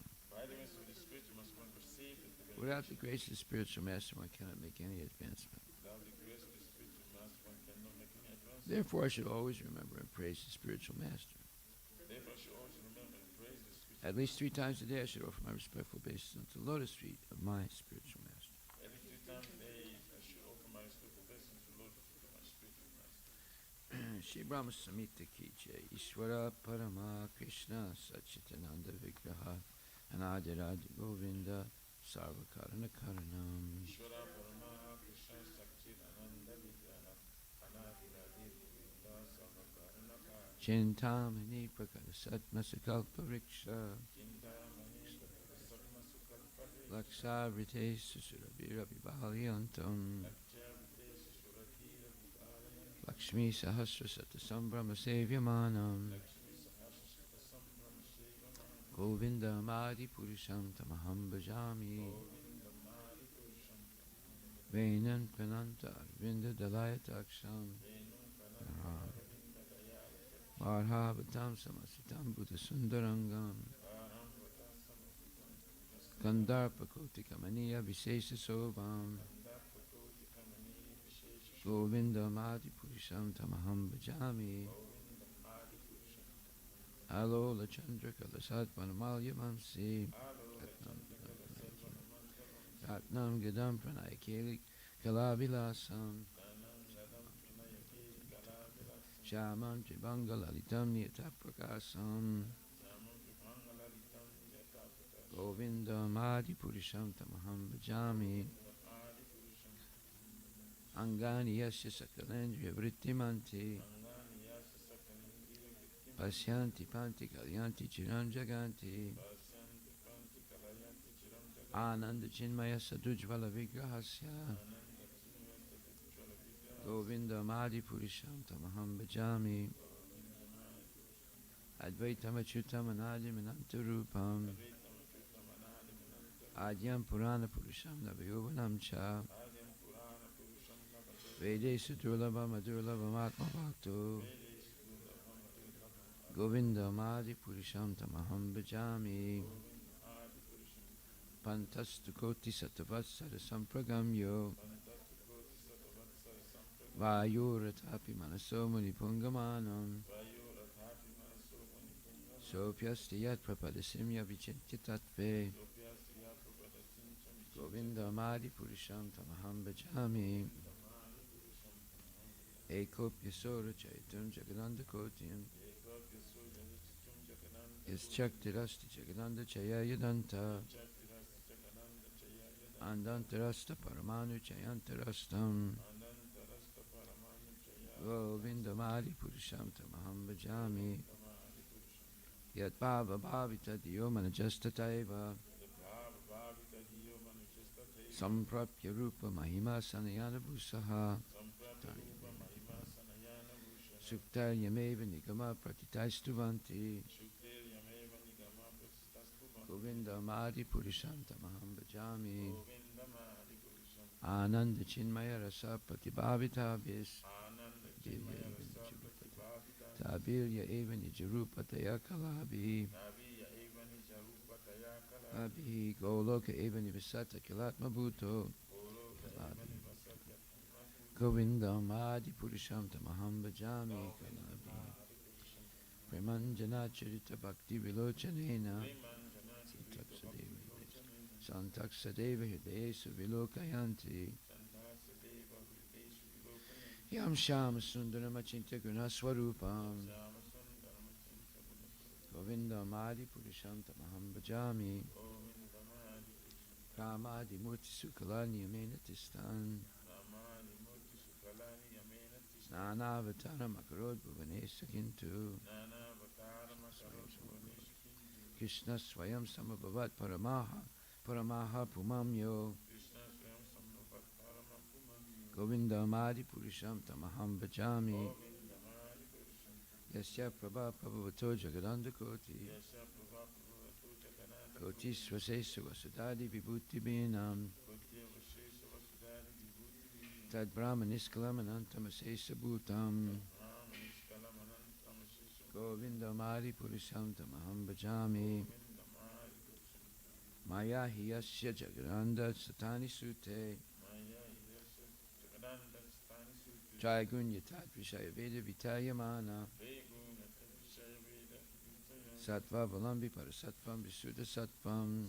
Without the grace of the spiritual master, one cannot make any advancement. Therefore, I should always remember and praise the spiritual master. At least 3 times a day, I should offer my respectful obeisance unto the lotus feet of my spiritual master. Shri Brahma Samhita ki jai. Ishvara Parama Krishna Satchitananda Vigraha Anadiradi Govinda Sarvakarana Karanam. Ishvara Parama Krishna Satchitananda Vigraha Anadiradi Govinda Sarvakarana Karanam. Chintamani Prakara Satma Sakalpa Riksha Laksavrite Susurabhira Vibhaliyantam Lakshmi Sahasra Satasambhrama Sevyamanam Govinda Madi Purusham Tamaham Bhajami Venan Prananta Arvinda Dalayataksham Marhavatam Samasitam Buddha Sundarangam Gandharpa Kotika Maniya Vishesha Sobham Govinda Madi Purusham Tamaham Bhajami Alola Chandra Kalasat Panamalya Mamsi Ratnam Gadam Pranayakeli Kalavilasam Shamam Tribanga Lalitam Niyataprakasam Govinda Madi Purusham Tamaham Bhajami Angani Yasya Sakalendriya Vrittimanti Pasyanti Panti Kalyanti Chiram Jaganti Ananda Chinmaya Sadujvala Vigrahasya Govinda Madi Purusham Tamaham Bhajami Advaitam Achyutam Anadim Anantarupam Adyam Purana Purusham Navayovanam Cha Vedesu Durlabam Adurlabam Atma Bhakto Govinda Madi Purusham Tamaham Bhajami Pantastu Koti Satavatsara Sampragamyo Vayuratapi Manaso Munipungamanam Sopyasti Yat Prapadasimya Vichintitatve Govinda Madi Purusham Tamaham Bhajami Ekopya Sora Chaitam Jagananda Kotyam Yaschaktirasti Jagananda Chaya Yadanta Andantarasta Paramanu Chayantarastam Govinda Madi Purusham Tamaham Bhajami Yat Bhava Bhavita Diyo Manajastataiva Samprapya Rupa Mahima Sanayana Bhusaha Suktaryameva Nigama Pratitaistuvanti Govinda Madi Purusham Tamaham Bhajami Ananda Chinmaya Rasa Pratibhavitabhis Tabilya Eva Nijarupataya Kalabhi Abhi Goloka Eva Nivisata Kilatma Bhuto Govinda Madi Purusham Tamaham Bhajami Premanjana Charita Bhakti Vilochanena Santaksadeva Hridayesu Vilokayanti Yam Shama Sundaram Achintya Guna Swarupam Govinda Madi Purusham Tamaham Bhajami Kamadi Murti Sukalani Yamena Tistan Nanavatara Makarod Bhuvanesa Kintu Krishna Swayam Samabhavat Paramaha Pumamyo Govinda Madi Purusham Tamaham Bhajami Yasya Prabha Prabhavato Jagadanda Koti Koti Swasesu Vasudadi Vibhuti Binam Tad Brahma Niskalam Anantamasesa Bhutam Govinda Madi Purusham Tamaham Bhajami Maya Hiyasya Jagadanda Satani Sute Jaygunya Tat Vishaya Veda Vitayamana Sattva Valambi Parasattvam Visuddha Sattvam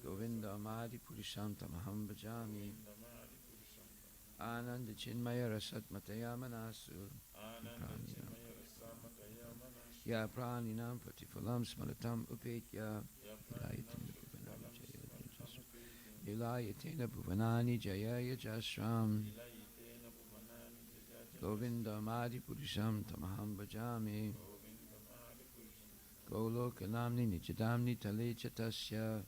Govinda Madi Purusham Tamaham Bhajami Ananda Chinmaya Rasat Mataya Manasu Ya Praninam Patifalam Smaratam Upetya Nilayatena Bhuvanani Jayaya Jasram Govinda Madi Purisham Tamaham Bhajami Golokanamni Nijadamni Tale Chatasya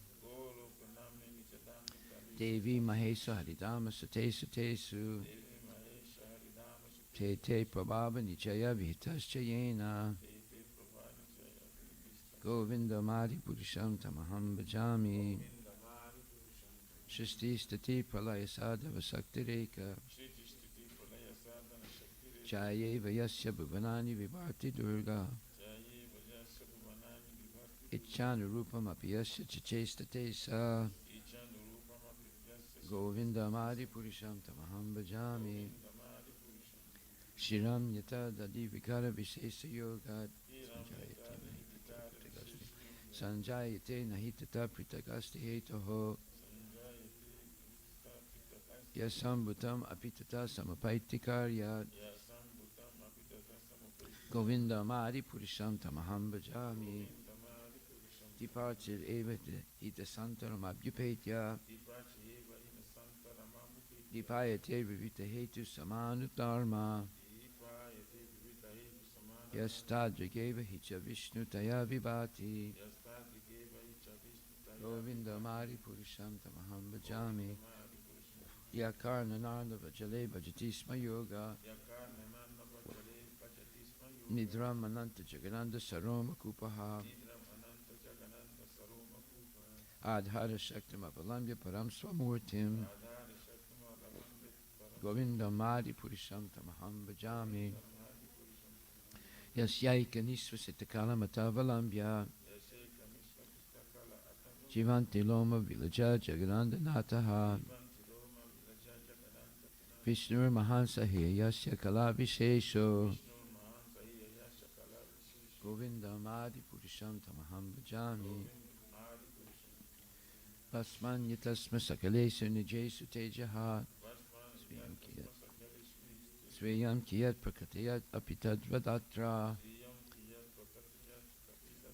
Devi Mahesa Haridama Sate Satesu Te Te Prabhava Nichaya Vihitascha Yena Govinda Madi Purisham Tamaham Bhajami Shristi Stati Pralaya Sadhava Sakti Reka Chaye Vayasya Bhuvanani Vibharti Durga Ichhanurupam Apiyasya Chachestate Sa Govinda Madi Purisham Tamaham Bhajami Shiram Yata Dadi Vikara Vishesa Yoga Sanjayate Nahitata Pritagasti Hetoho Yasambutam Apitata Samapaitikariya Govinda Madi Purisham Tamaham Bhajami Departed Eva Hita Santaram Abhyupetya Dipayate Vivita Hetu Samanu Dharma Yastadrigeva Hicha Vishnu Taya Vibhati Govinda Madi Purisham Tamaham Bhajami Yakarna Narnava Jale Bhajatisma Yoga Nidram Ananta Jagananda Saroma Kupaha Adhara Shaktam Avalambya Param Swamurtim Govinda Madi Purisham Tamaham Bhajami Yasyaika Nisvasitakala Matavalambya Jivanti Loma Vilaja Jagananda Nataha Vishnu Mahansa Yasya Kala Vishesho Govinda Madi Purisham Tamaham Bhajami Basman Yatasma Sakalesu Nijesu Tejaha Svayam Kiyat Prakatayat Apitad Vadatra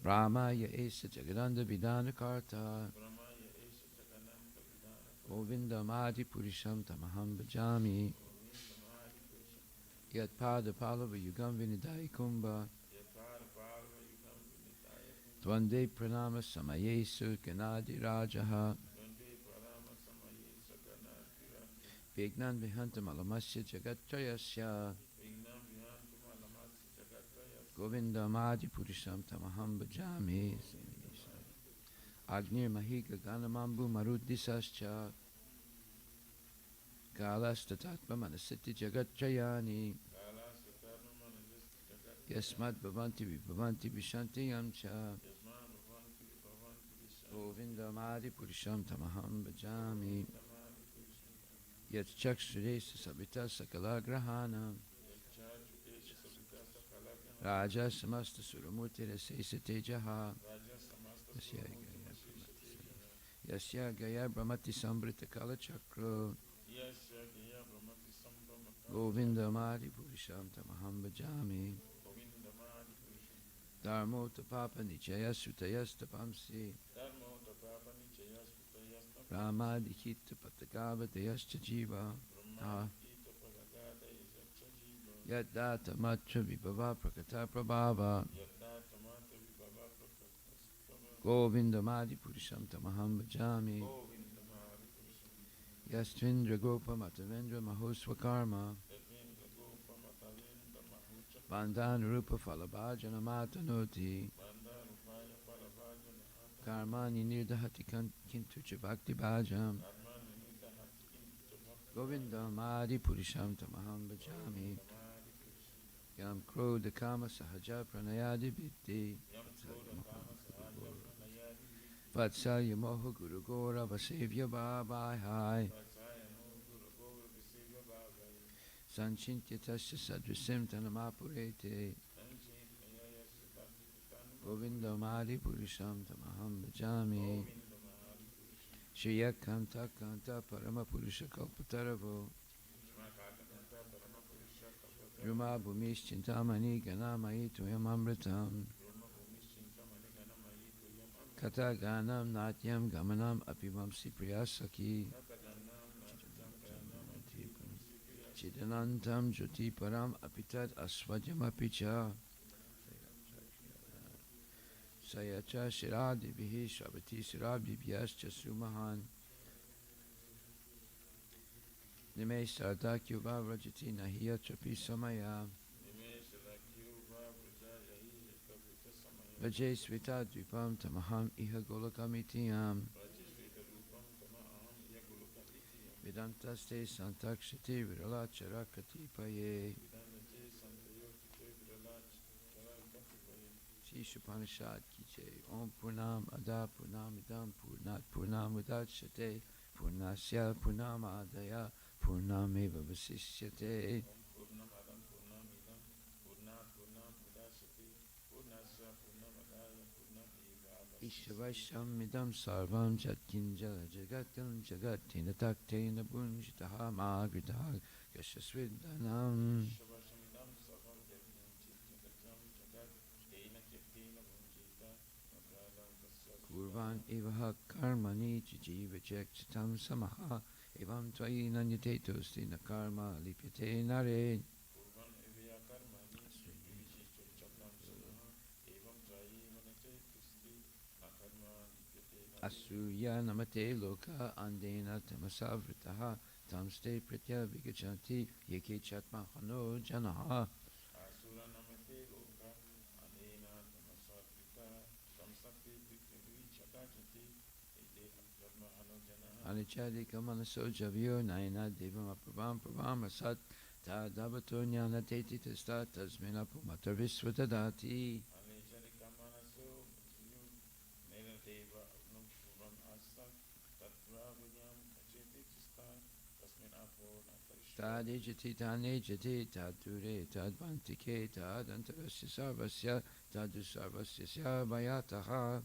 Brahmaya Esa Jagananda Vidana Karta Govinda Madi Purisham Tamaham Bhajami Yat Pada Palava Yugam Vinidai Kumbha Dvande Pranama Samayesu Ganadi Rajaha Vignan Vihantam Alamasya Jagatrayasya Govinda Madi Purisham Tamaham Bhajami Agnir Mahiga Ganamambu Maruddisascha Kalastatatma Manasiti Jagatrayani Yasmad Bhavanti Vibhavanti Vishanti Yamcha Govinda Madi Purisham Tamaham Bhajami Yat Chakshuresa Sabita Sakala Grahana Raja Samasta Suramurti Rasesa Tejaha Yasya Gaya Brahmati Sambrita Kala Chakra Govinda Madi Purisham Tamaham Bhajami Dharmo Tapapa Nichaya Sutayas Tapamsi Brahma Dikita Patagava Dayascha Jiva Yadata Matra Vibhava Prakata Prabhava Govinda Madi Purisham Tamaham Bhajami Yastvindra Gopa Matavendra Mahoswakarma Bandhan Rupa Falabhajana Matanoti Karmani Nirdahati Kintu Bhakti Bhajam Govinda Madi Purisham Tamaham Bhajami Yam Krodha Kama Sahaja Pranayadi Vitti Vatsalya Moha Guru Gora Vasevya Bhabai Hai Sanchintya Tasya Sadrisim Tanamapurete Govinda Madi Purisham Tamaham Bhajami Shriya Kanta Kanta Parama Purusha Kalpataravo Brahma Bhumis Chintamani Ganamai Tuyam Amritam Kata Ganam Natyam Gamanam Apivamsi Priyasaki Chidanantam Jyoti Param Apitat Aswajam Apicha Sayacha Shiradibihi Shabati Shirabibhyascha Sumahan Nime Sarda Kyuva Rajati Nahiya Chapi Samaya Vajay Svita Dvipam Tamaham Iha Golakamitiyam Vedantaste Santakshati Virala Charakati Paye Shishupanishad Kiche Om Purnam Ada Purnam Idam Purnat Purnam Udachate Purnasya Purnama Adaya Purnameva Vasishyate Ishavaisham Idam Sarvam Jatkinjala Jagatam Jagatina Taktena Bunjitaha Magritaha Yashasvidanam Kurvan Ivaha Karmani Jiva Jekchitam Samaha Evam Tvai Nanyatetos Tina Karma Lipyate Nare Asuya Namate Loka Andena Tamasavritaha Tamste Pritya Vigachanti Yeke Chatma Hano Janaha Anichadi Kamanaso Javio Naina Devam Aprabam Prabam Asat Ta Davato Nyana Teti Testa Tasmina Pumatarvisvatadati Tadijati Tanejati Tadure Tadvantike Tadantarasya Sarvasya Tadusarvasya Vayataha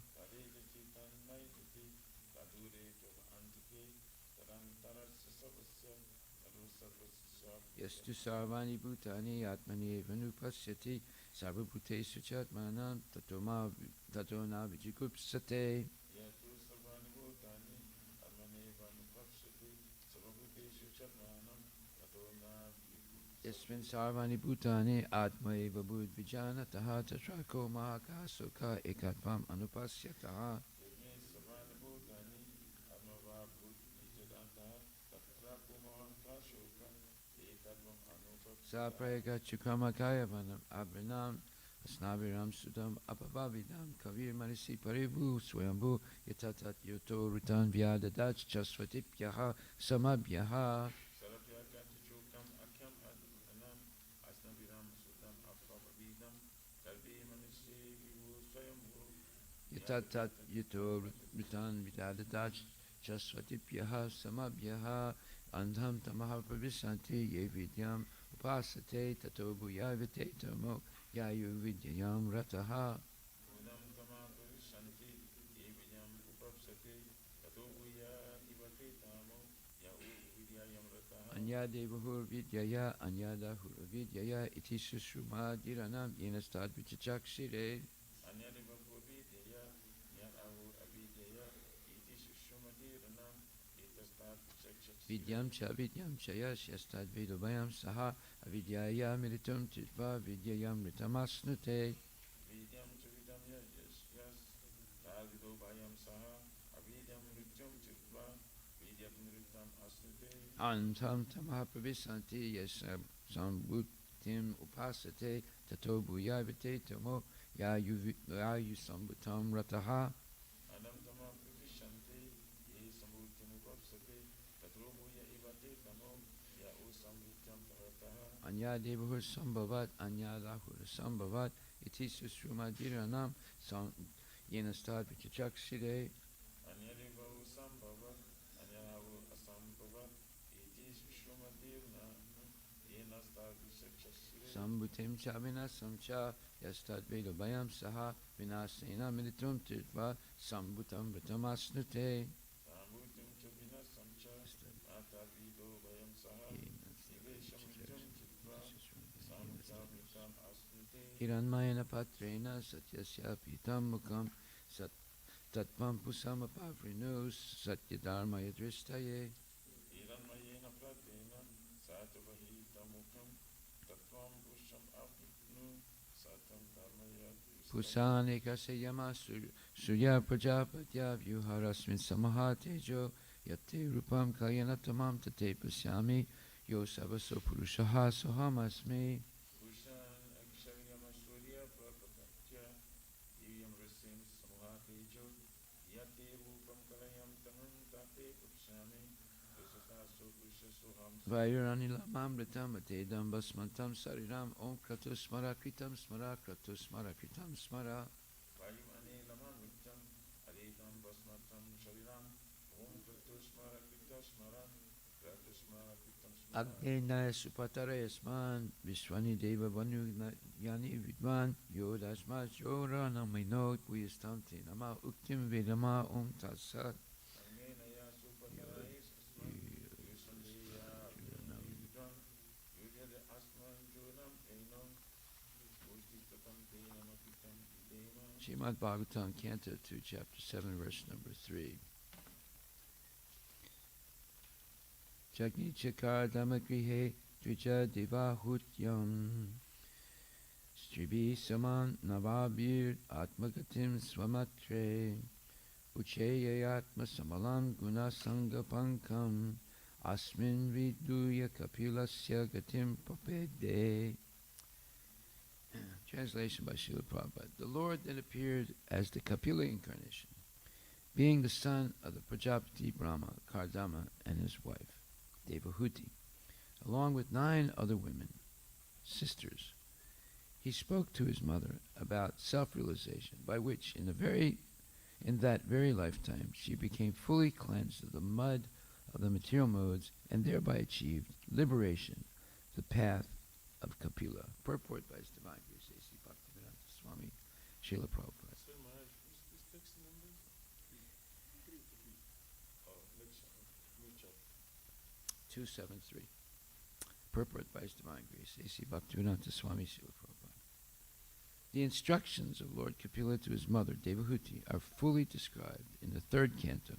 Yastu Sarvani Bhutani Atmani Vanupasyati Sarvabhutesu Chatmanam Tatona Vijigupsate Yasmin Sarvani Bhutani Atmaeva Bhut Vijanataha Tatrako Mahakasoka Ekatvam Anupasyataha Saprayaka Chukramakaya Vanam Abrinam Asnaviram Sudam Apavavidam Kavir Manisi Parivu Swayambhu Yatatat Yoto Rutan Vyadadach Chasvatipyaha Samabhyaha Yatatat Yoto Rutan Vyadadach Chasvatipyaha Samabhyaha Andham Tamaha Pravisanti Ye Vidyam Upasate Tato Bhuyavite Tamo Yayu Vidyayam Rataha Anyadevahur Vidyaya Anyadahur Vidyaya Iti Sushuma Dhiranam Yenastad Vichachakshire Vidyam cha yash yastad vedobayam saha avidyaya militum titva vidyayam ritamasnute Antam tamahapravisanti yasam sambutim upasate tato bhuyavite tamo yayu sambutam rataha Anyadevahur Sambhavat Anyadahur Sambhavat Iti Susrumadhiranam Yenastad Vichachakshire Sambutim Chavina Samcha Yastad Vedobayam Saha Vinasena Militum Tirtva Sambutam Vritamasnute Hiranmayana patrena satyasya pitam mukam sat tatvam pusama pavrinu satyadharmaya drishtaye. Pusane kaseyama surya prajapatya vyuharasmin samahatejo yate rupam kalyanatamam tate pasyami yo savaso purushaha sohamasmi. Vairani lamamritam atedam basmantam sariram om kratus smara kritam smara kratus smara kritam smara. Agnena supatara yasman vishwani deva vanu yani vidvan yodasmas yora naminot vuyastamti nama uktim vedama om tatsat. Srimad Bhagavatam, Canto 2, Chapter 7, verse number 3. Jagni Chakar Dhamakrihe Dvija Devahutyam Stribi Saman Navabir Atmagatim Swamatre Ucheyayatma Samalam Guna Sangha Pankam Asmin Viduya Kapilasya Gatim Papede. Translation by Srila Prabhupada. The Lord then appeared as the Kapila incarnation, being the son of the Prajapati Brahma, Kardama, and his wife, Devahuti, along with 9 other women, sisters. He spoke to his mother about self-realization, by which, in that very lifetime, she became fully cleansed of the mud of the material modes and thereby achieved liberation, the path of Kapila. Purport by His Divine Grace, A.C. Bhaktivedanta Swami Srila Prabhupada. 273. Purport by His Divine Grace, A.C. Bhaktivedanta Swami Srila Prabhupada. The instructions of Lord Kapila to his mother, Devahuti, are fully described in the 3rd canto,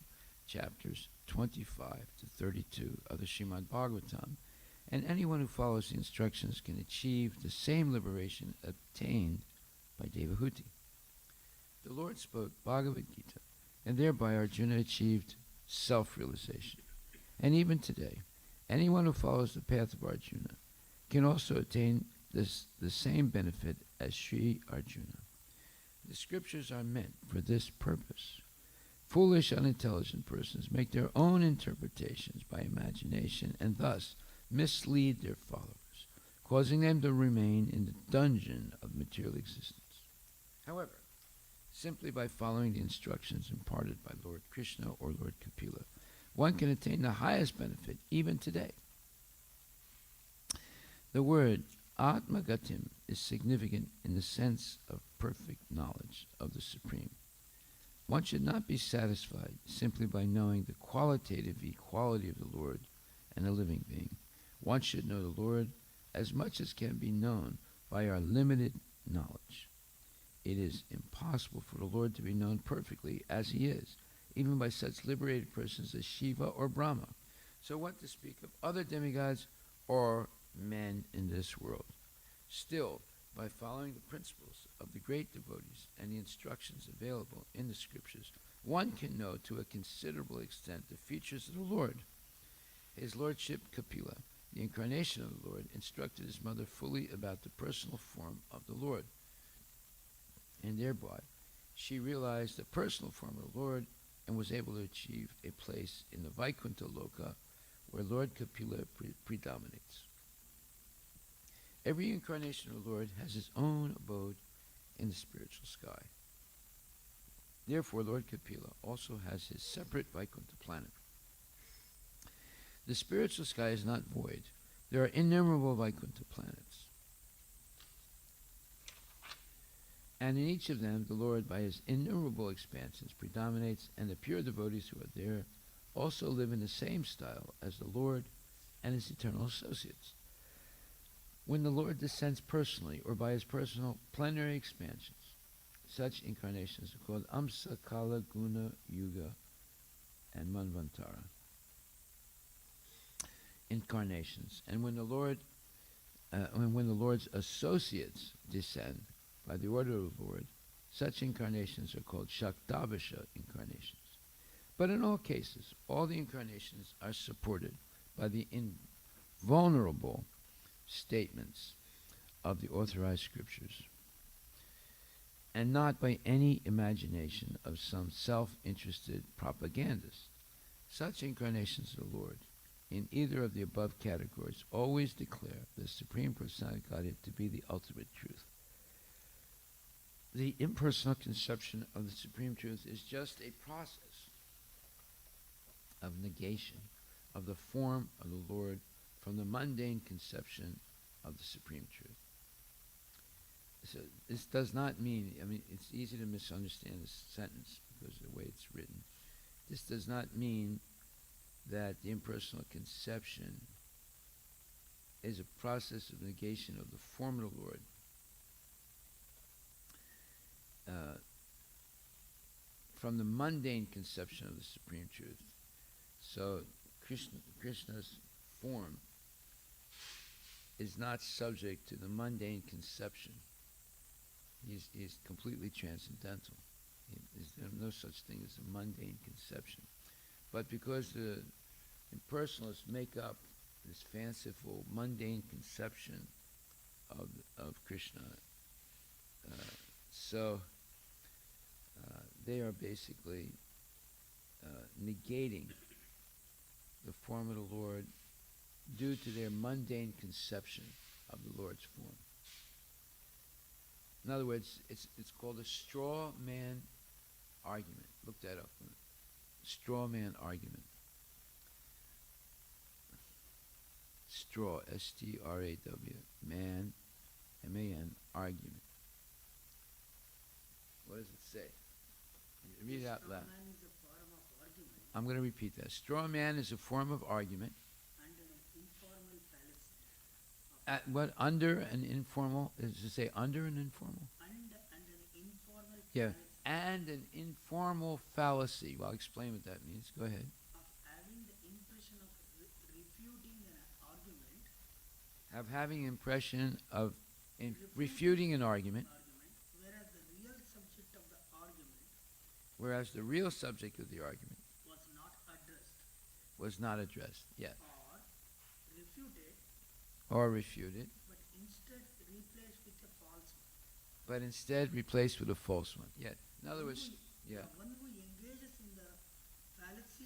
chapters 25 to 32 of the Srimad Bhagavatam, and anyone who follows the instructions can achieve the same liberation obtained by Devahuti. The Lord spoke Bhagavad Gita, and thereby Arjuna achieved self-realization. And even today, anyone who follows the path of Arjuna can also attain the same benefit as Sri Arjuna. The scriptures are meant for this purpose. Foolish, unintelligent persons make their own interpretations by imagination and thus mislead their followers, causing them to remain in the dungeon of material existence. However, simply by following the instructions imparted by Lord Krishna or Lord Kapila, one can attain the highest benefit even today. The word Atmagatim is significant in the sense of perfect knowledge of the Supreme. One should not be satisfied simply by knowing the qualitative equality of the Lord and a living being. One should know the Lord as much as can be known by our limited knowledge. It is impossible for the Lord to be known perfectly as he is, even by such liberated persons as Shiva or Brahma. So what to speak of other demigods or men in this world? Still, by following the principles of the great devotees and the instructions available in the scriptures, one can know to a considerable extent the features of the Lord. His Lordship Kapila, the incarnation of the Lord, instructed his mother fully about the personal form of the Lord. And thereby, she realized the personal form of the Lord and was able to achieve a place in the Vaikuntha Loka where Lord Kapila predominates. Every incarnation of the Lord has his own abode in the spiritual sky. Therefore, Lord Kapila also has his separate Vaikuntha planet. The spiritual sky is not void. There are innumerable Vaikuntha planets. And in each of them, the Lord, by his innumerable expansions, predominates, and the pure devotees who are there also live in the same style as the Lord and his eternal associates. When the Lord descends personally or by his personal plenary expansions, such incarnations are called Amsa, Kala, Guna, Yuga, and Manvantara. Incarnations. And when the Lord's associates descend by the order of the Lord, such incarnations are called Shaktabhisha incarnations. But in all cases, all the incarnations are supported by the invulnerable statements of the authorized scriptures, and not by any imagination of some self-interested propagandist. Such incarnations of the Lord, in either of the above categories, always declare the Supreme Personality of Godhead to be the ultimate truth. The impersonal conception of the Supreme Truth is just a process of negation of the form of the Lord from the mundane conception of the Supreme Truth. So this does not mean, it's easy to misunderstand this sentence because of the way it's written. This does not mean that the impersonal conception is a process of negation of the form of the Lord from the mundane conception of the Supreme Truth. So Krishna's form is not subject to the mundane conception. He's completely transcendental. There's no such thing as a mundane conception. But because the impersonalists make up this fanciful, mundane conception of Krishna, they are basically negating the form of the Lord due to their mundane conception of the Lord's form. In other words, it's called a straw man argument. Look that up. Straw man argument. Straw, S-T-R-A-W, man, M-A-N, argument. What does it say? Read it out loud. Straw man is a form of argument I'm going to repeat that. Straw man is a form of argument. and an informal fallacy. What under an informal? Does it say under an informal? And an informal Yeah. fallacy And an informal fallacy. Well, I'll explain what that means. Go ahead. of having the impression of refuting an argument, Have having impression of refuting an argument, whereas the real subject of the argument whereas the real subject of the argument was not addressed was not addressed yet, or refuted, or refuted, but instead replaced with a false one. but instead replaced with a false one. Yet, in other words, yeah. The one who engages in the fallacy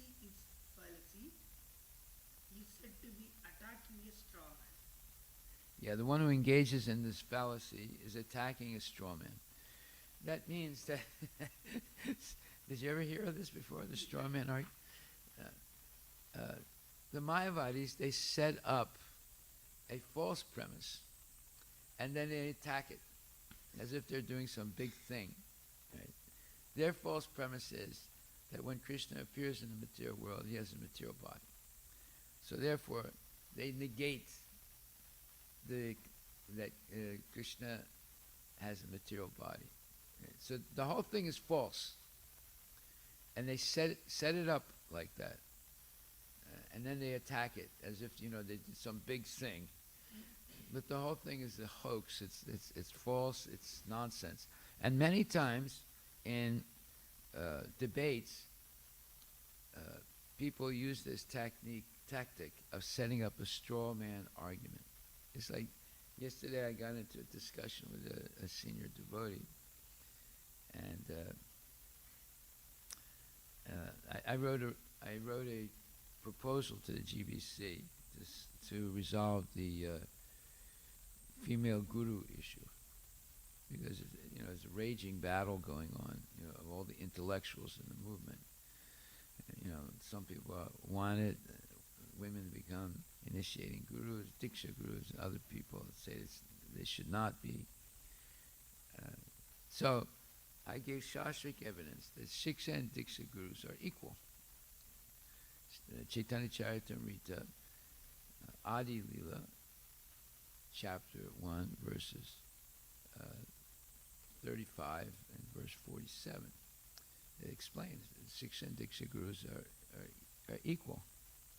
is said to be attacking a straw man. Yeah, the one who engages in this fallacy is attacking a straw man. That means that, did you ever hear of this before, the straw man argument? The Mayavadis, they set up a false premise, and then they attack it, as if they're doing some big thing. Right? Their false premise is that when Krishna appears in the material world, he has a material body. So therefore, they negate that Krishna has a material body. Right? So the whole thing is false, and they set it up like that, and then they attack it as if they did some big thing. But the whole thing is a hoax. It's false. It's nonsense. And many times in debates, people use this tactic of setting up a straw man argument. It's like yesterday I got into a discussion with a senior devotee, and I wrote a proposal to the GBC to resolve the female guru issue, because there's a raging battle going on, of all the intellectuals in the movement. Some people want it, women become initiating gurus, diksha gurus, and other people say they should not be. So I gave shastric evidence that shiksha and diksha gurus are equal. Chaitanya Charitamrita, Adi Lila, chapter 1, verses 35 and verse 47. It explains that Siksha and Diksha gurus are equal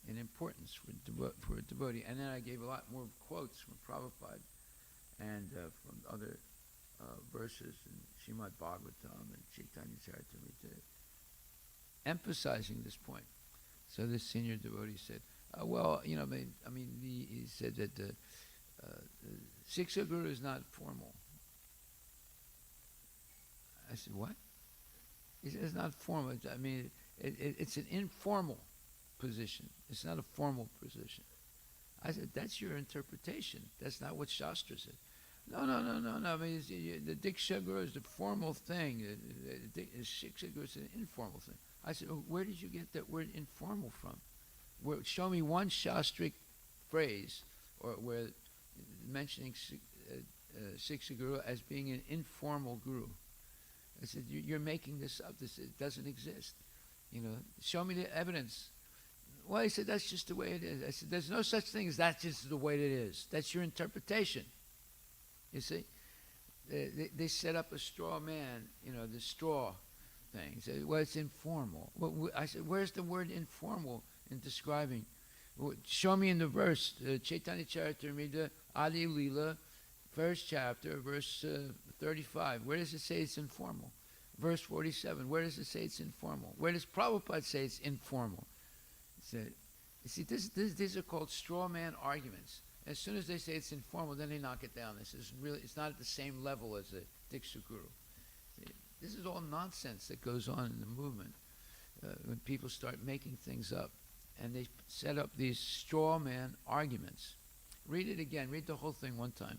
in importance for a devotee. And then I gave a lot more quotes from Prabhupada and from other verses in Srimad Bhagavatam and Chaitanya Charitamrita, emphasizing this point. So this senior devotee said, he said that the Siksha guru is not formal. I said, what? He said, it's not formal. It's an informal position. It's not a formal position. I said, that's your interpretation. That's not what Shastra said. No. I mean, the Diksha Guru is the formal thing. The Siksha Guru is an informal thing. I said, where did you get that word informal from? Show me one Shastric phrase where mentioning Siksha Guru as being an informal guru. I said, you're making this up. It doesn't exist. Show me the evidence. Well, he said, that's just the way it is. I said, there's no such thing as that's just the way it is. That's your interpretation. You see? They set up a straw man, the straw thing. He said, well, it's informal. Well, I said, where's the word informal in describing? Show me in the verse, Chaitanya Charitamrita, Adi Lila, first chapter, verse 35. Where does it say it's informal? Verse 47. Where does it say it's informal? Where does Prabhupada say it's informal? You see, these are called straw man arguments. As soon as they say it's informal, then they knock it down. This is really, it's not at the same level as a Diksha Guru. See, this is all nonsense that goes on in the movement when people start making things up. And they set up these straw man arguments. Read it again. Read the whole thing one time.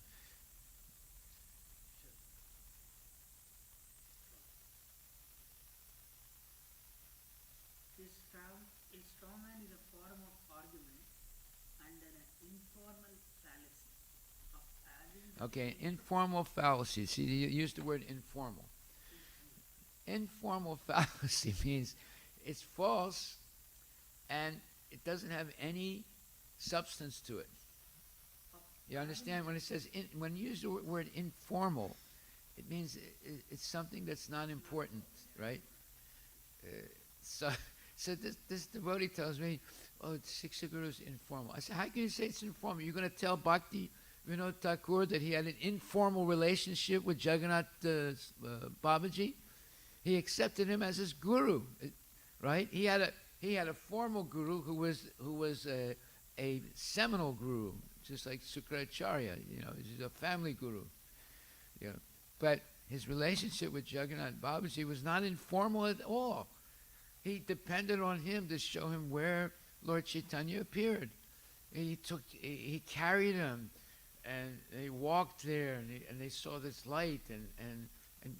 A straw man is a form of argument and an informal fallacy of having. Okay, informal fallacy. See, you use the word informal. Informal fallacy means it's false and it doesn't have any substance to it. You understand? When it says, when you use the word informal, it means it's something that's not important, right? So this devotee tells me, oh, Siksha Guru is informal. I said, how can you say it's informal? You're going to tell Bhakti Vinod Thakur that he had an informal relationship with Jagannath Babaji? He accepted him as his guru, right? He had a formal guru who was a seminal guru, just like Sukracharya. He's a family guru. But his relationship with Jagannath Babaji was not informal at all. He depended on him to show him where Lord Chaitanya appeared. He carried him, and they walked there, and they saw this light, and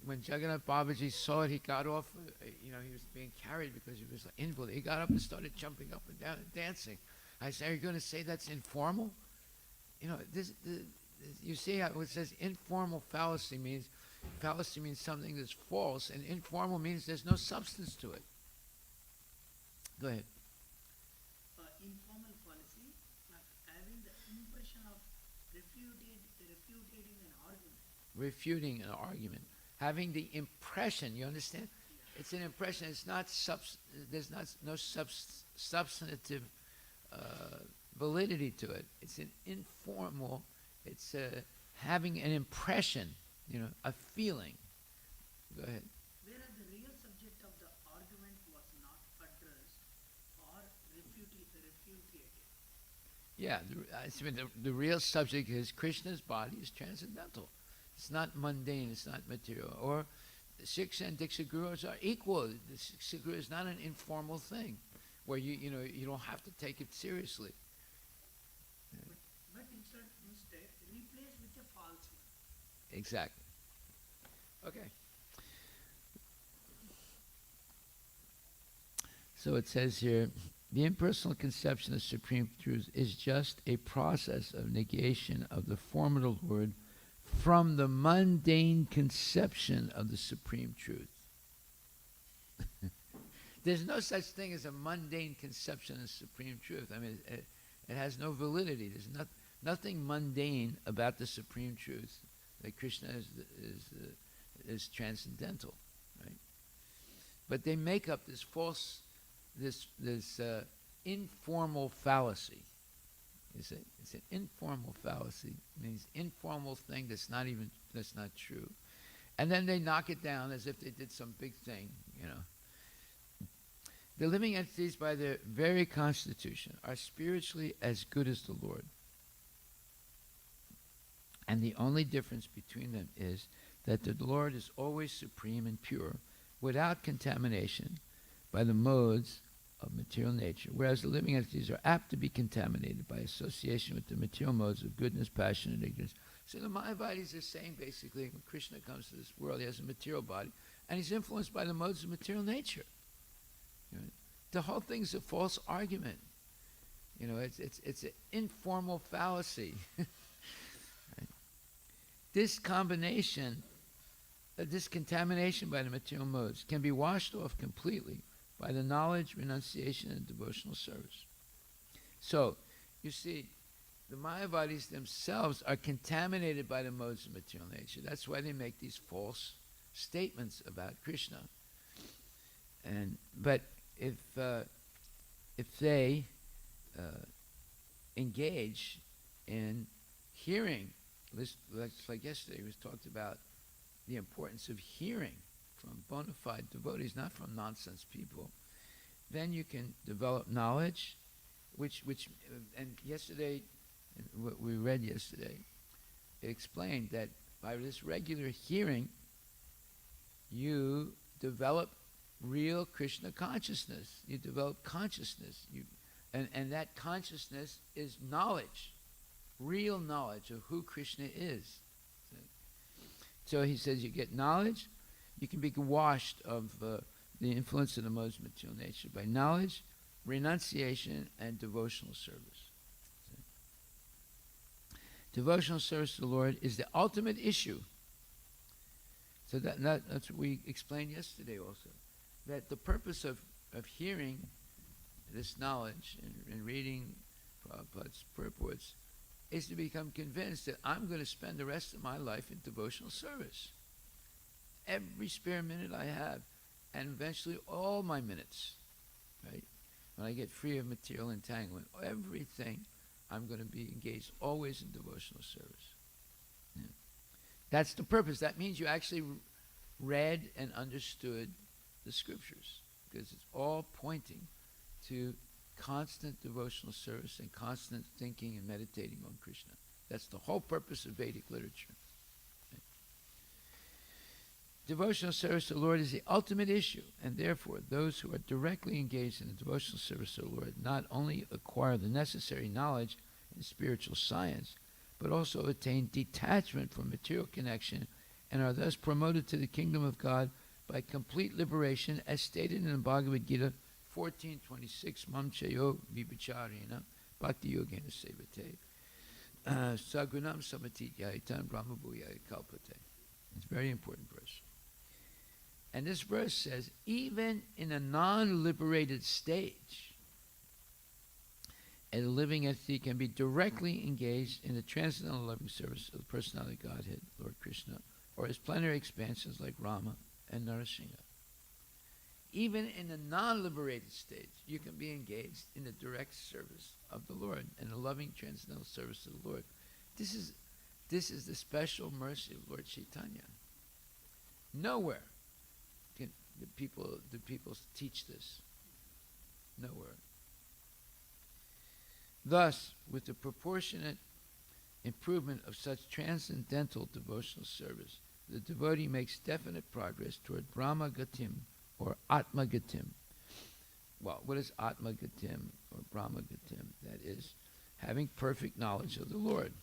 when Jagannath Babaji saw it, he got off. He was being carried because he was an invalid. He got up and started jumping up and down and dancing. I said, "Are you going to say that's informal?" You see how it says informal fallacy means something that's false, and informal means there's no substance to it. Go ahead. Informal fallacy, like having the impression of refuting an argument. Refuting an argument. Having the impression, you understand? Yeah. It's an impression. It's not there's no substantive validity to it. It's an informal. It's having an impression, a feeling. Go ahead. Whereas the real subject of the argument was not addressed or refuted. Yeah, the real subject is Krishna's body is transcendental. It's not mundane. It's not material. Or Siksha and Diksha Gurus are equal. The Siksha Guru is not an informal thing where you don't have to take it seriously. But instead replace with a false one. Exactly. Okay. So it says here, the impersonal conception of supreme truth is just a process of negation of the formidable word from the mundane conception of the supreme truth. There's no such thing as a mundane conception of supreme truth. I mean, it has no validity. nothing mundane about the supreme truth that Krishna is transcendental, right? But they make up this false, this informal fallacy. It's an informal fallacy. It means informal thing that's not true. And then they knock it down as if they did some big thing, The living entities, by their very constitution, are spiritually as good as the Lord. And the only difference between them is that the Lord is always supreme and pure, without contamination by the modes of material nature, whereas the living entities are apt to be contaminated by association with the material modes of goodness, passion, and ignorance. So the Mayavadis are saying basically, when Krishna comes to this world, he has a material body, and he's influenced by the modes of material nature. The whole thing's a false argument. It's an informal fallacy. Right? This combination, this contamination by the material modes can be washed off completely by the knowledge, renunciation, and devotional service. So, you see, the Mayavadis themselves are contaminated by the modes of material nature. That's why they make these false statements about Krishna. But if they engage in hearing, like yesterday, was talked about the importance of hearing from bona fide devotees, not from nonsense people, then you can develop knowledge, and yesterday, what we read yesterday, it explained that by this regular hearing, you develop real Krishna consciousness. You develop consciousness. And that consciousness is knowledge, real knowledge of who Krishna is. So he says you get knowledge, you can be washed of the influence of the modes of material nature by knowledge, renunciation, and devotional service. Devotional service to the Lord is the ultimate issue. So that's what we explained yesterday also. That the purpose of hearing this knowledge and reading Prabhupada's purports is to become convinced that I'm going to spend the rest of my life in devotional service. Every spare minute I have, and eventually all my minutes, right? When I get free of material entanglement, everything, I'm going to be engaged always in devotional service. Yeah. That's the purpose. That means you actually read and understood the scriptures, because it's all pointing to constant devotional service and constant thinking and meditating on Krishna. That's the whole purpose of Vedic literature. Okay. Devotional service to the Lord is the ultimate issue, and therefore those who are directly engaged in the devotional service to the Lord not only acquire the necessary knowledge in spiritual science, but also attain detachment from material connection and are thus promoted to the kingdom of God by complete liberation, as stated in the Bhagavad Gita 14:26, Mam Chayo Vibhacharena Bhakti Yogena Sevate Sagunam Samatit Yaitan Brahma Bhuyaya Kalpate. It's a very important verse. And this verse says, even in a non-liberated stage, a living entity can be directly engaged in the transcendental loving service of the personality of Godhead, Lord Krishna, or his plenary expansions like Rama and Narasingha. Even in a non-liberated stage, you can be engaged in the direct service of the Lord and the loving transcendental service of the Lord. This is the special mercy of Lord Chaitanya. Nowhere can the people teach this. Nowhere. Thus, with the proportionate improvement of such transcendental devotional service, the devotee makes definite progress toward Brahma Gatim, or Atma Gatim. Well, what is Atma Gatim or Brahma Gatim? That is, having perfect knowledge of the Lord.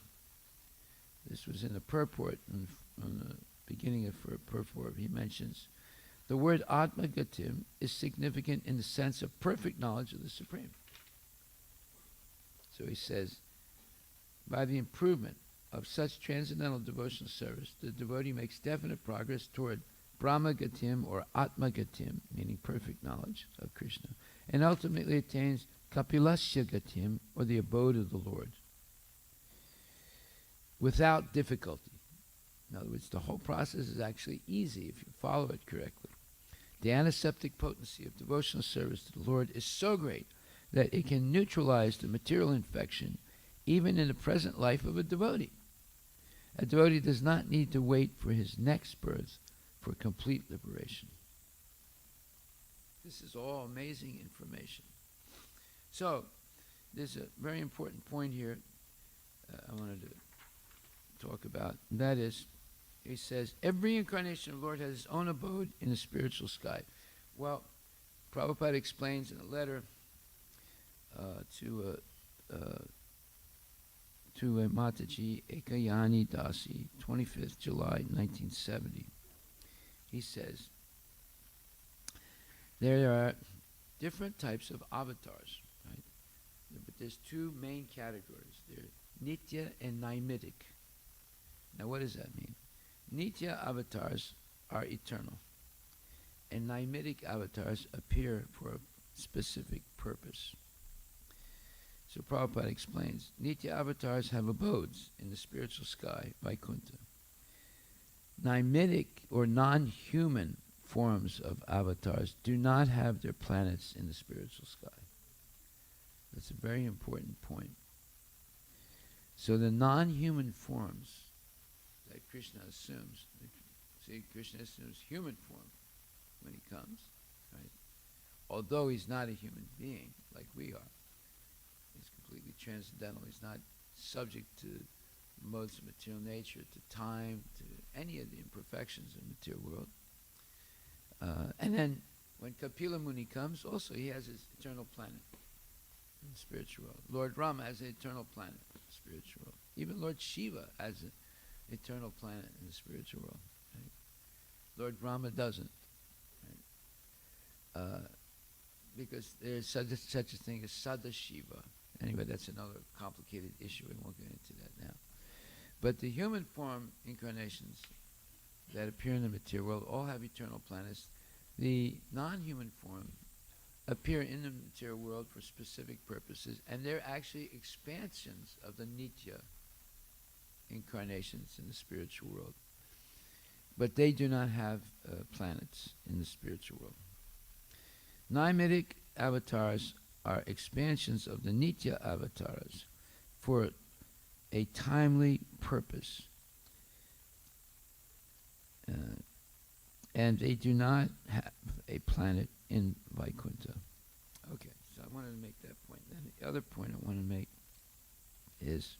This was in the purport, on the beginning of purport, he mentions, the word Atma Gatim is significant in the sense of perfect knowledge of the Supreme. So he says, by the improvement of such transcendental devotional service, the devotee makes definite progress toward Brahma Gatim or Atma Gatim, meaning perfect knowledge of Krishna, and ultimately attains Kapilasya Gatim, or the abode of the Lord. without difficulty. In other words, the whole process is actually easy if you follow it correctly. The antiseptic potency of devotional service to the Lord is so great that it can neutralize the material infection even in the present life of a devotee. A devotee does not need to wait for his next birth for complete liberation. This is all amazing information. So, there's a very important point here I wanted to talk about. And that is, he says, every incarnation of the Lord has its own abode in the spiritual sky. Well, Prabhupada explains in a letter to Mataji Ekayani Dasi, 25th July 1970. He says, there are different types of avatars, right? But there's two main categories. They're Nitya and Naimitic. Now what does that mean? Nitya avatars are eternal, and Naimitic avatars appear for a specific purpose. So Prabhupada explains, Nitya avatars have abodes in the spiritual sky, Vaikuntha. Naimitic or non-human forms of avatars do not have their planets in the spiritual sky. That's a very important point. So the non-human forms that Krishna assumes, see, Krishna assumes human form when he comes, right? Although he's not a human being like we are. He's completely transcendental. He's not subject to modes of material nature, to time, to any of the imperfections of the material world. And then when Kapila Muni comes, also he has his eternal planet in the spiritual world. Lord Rama has an eternal planet in the spiritual world. Even Lord Shiva has an eternal planet in the spiritual world. Right? Lord Rama doesn't. Right? Because there's such a thing as Sadashiva. Anyway, that's another complicated issue. We won't get into that now. But the human form incarnations that appear in the material world all have eternal planets. The non-human form appear in the material world for specific purposes, and they're actually expansions of the Nitya incarnations in the spiritual world. But they do not have planets in the spiritual world. Naimitic avatars are expansions of the Nitya avatars for a timely purpose. And they do not have a planet in Vaikuntha. Okay, so I wanted to make that point. Then the other point I want to make is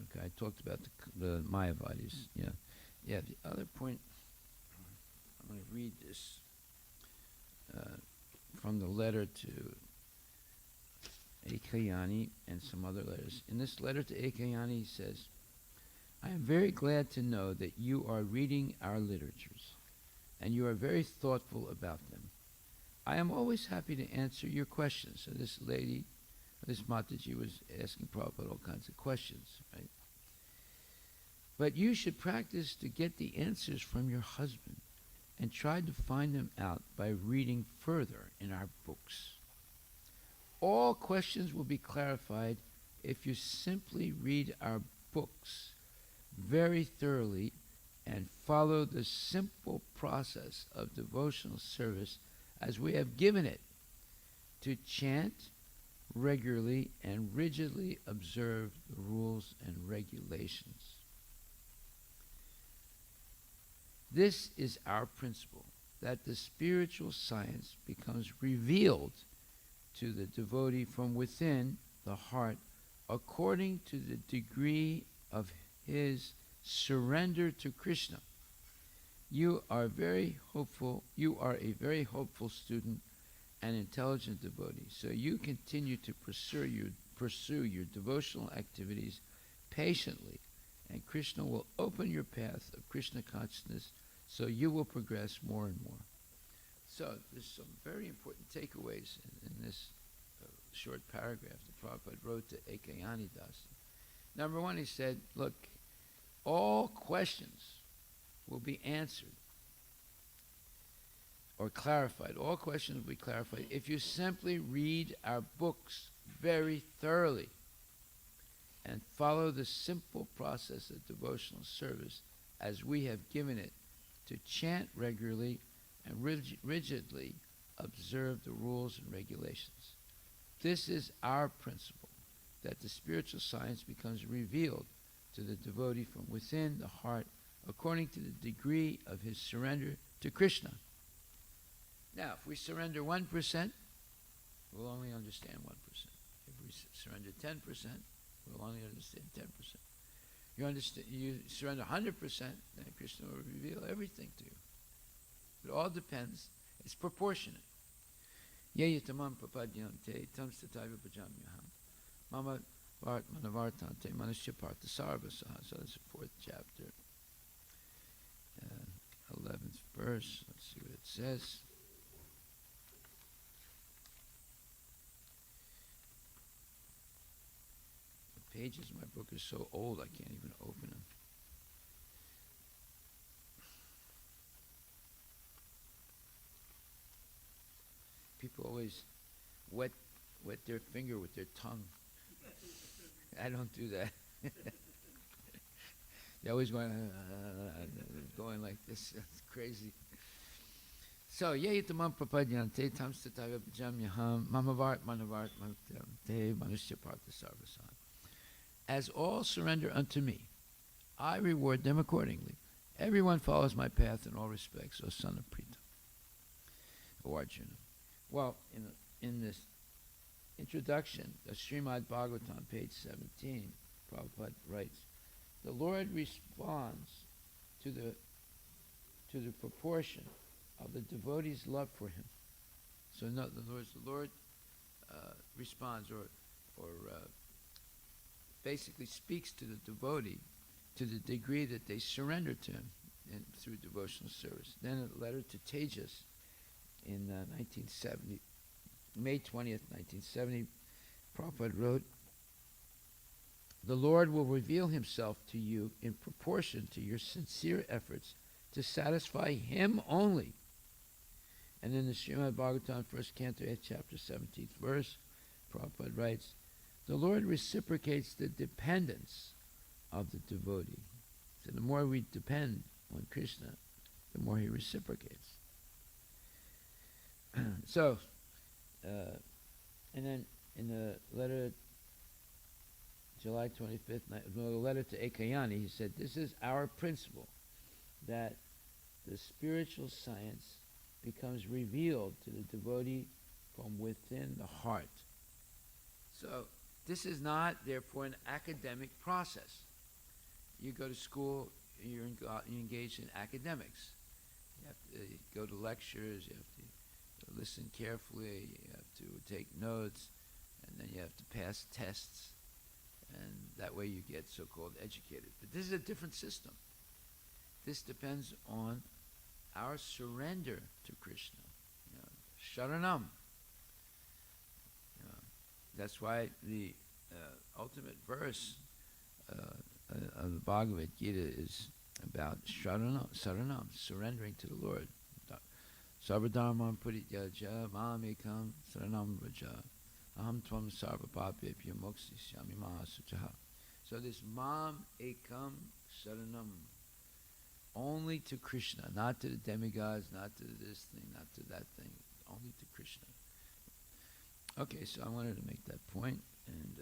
okay, I talked about the Mayavadis. Yeah. The other point, I'm going to read this from the letter to Ekayani and some other letters. In this letter to Ekayani, he says, I am very glad to know that you are reading our literatures, and you are very thoughtful about them. I am always happy to answer your questions. So this lady, this Mataji, was asking Prabhupada all kinds of questions, right? But you should practice to get the answers from your husband and try to find them out by reading further in our books. All questions will be clarified if you simply read our books very thoroughly and follow the simple process of devotional service as we have given it, to chant regularly and rigidly observe the rules and regulations. This is our principle, that the spiritual science becomes revealed to the devotee from within the heart according to the degree of his surrender to Krishna. You are a very hopeful student and intelligent devotee, so you continue to pursue your devotional activities patiently, and Krishna will open your path of Krishna consciousness, so you will progress more and more. So there's some very important takeaways in this short paragraph that Prabhupada wrote to Ekayani Dasi. Number one, he said, look, all questions will be answered or clarified. All questions will be clarified if you simply read our books very thoroughly and follow the simple process of devotional service as we have given it, to chant regularly and rigidly observe the rules and regulations. This is our principle, that the spiritual science becomes revealed to the devotee from within the heart according to the degree of his surrender to Krishna. Now, if we surrender 1%, we'll only understand 1%. If we surrender 10%, we'll only understand 10%. You surrender 100%, then Krishna will reveal everything to you. It all depends. It's proportionate. Ye tamam papadyante tam stataiva pajamyaham mama manavartante manusya partha sarvasaha. So that's the 4th chapter, 11th verse. Let's see what it says. The pages of my book are so old I can't even open them. People always wet their finger with their tongue. I don't do that. They're always going like this. That's crazy. So, yeyitamam prapadyante tam stataya pajamyaham mamavart manavart te manusya partha sarvasan. As all surrender unto me, I reward them accordingly. Everyone follows my path in all respects, O son of Prita, O Arjuna. Well, in this introduction of Srimad Bhagavatam, page 17, Prabhupada writes, the Lord responds to the proportion of the devotee's love for him. So in other words, the Lord responds or basically speaks to the devotee to the degree that they surrender to him through devotional service. Then a letter to Tejas in 1970, May 20th, 1970, Prabhupada wrote, the Lord will reveal himself to you in proportion to your sincere efforts to satisfy him only. And in the Srimad Bhagavatam, 1st Canto, 8th chapter, 17th verse, Prabhupada writes, the Lord reciprocates the dependence of the devotee. So the more we depend on Krishna, the more he reciprocates. So, and then in the letter, July 25th, the letter to Ekayani, he said, this is our principle, that the spiritual science becomes revealed to the devotee from within the heart. So, this is not, therefore, an academic process. You go to school, you're engaged in academics. You have to go to lectures, you have to listen carefully, you have to take notes, and then you have to pass tests, and that way you get so-called educated. But this is a different system. This depends on our surrender to Krishna. Sharanam. That's why the ultimate verse of the Bhagavad Gita is about saranam, surrendering to the Lord. Sarvadharmam purityaja mamekam saranam vraja aham tvam sarvapapepya moksishyami mahasuchaha. So this mam ekam saranam, only to Krishna, not to the demigods, not to this thing, not to that thing, only to Krishna. Okay, so I wanted to make that point, and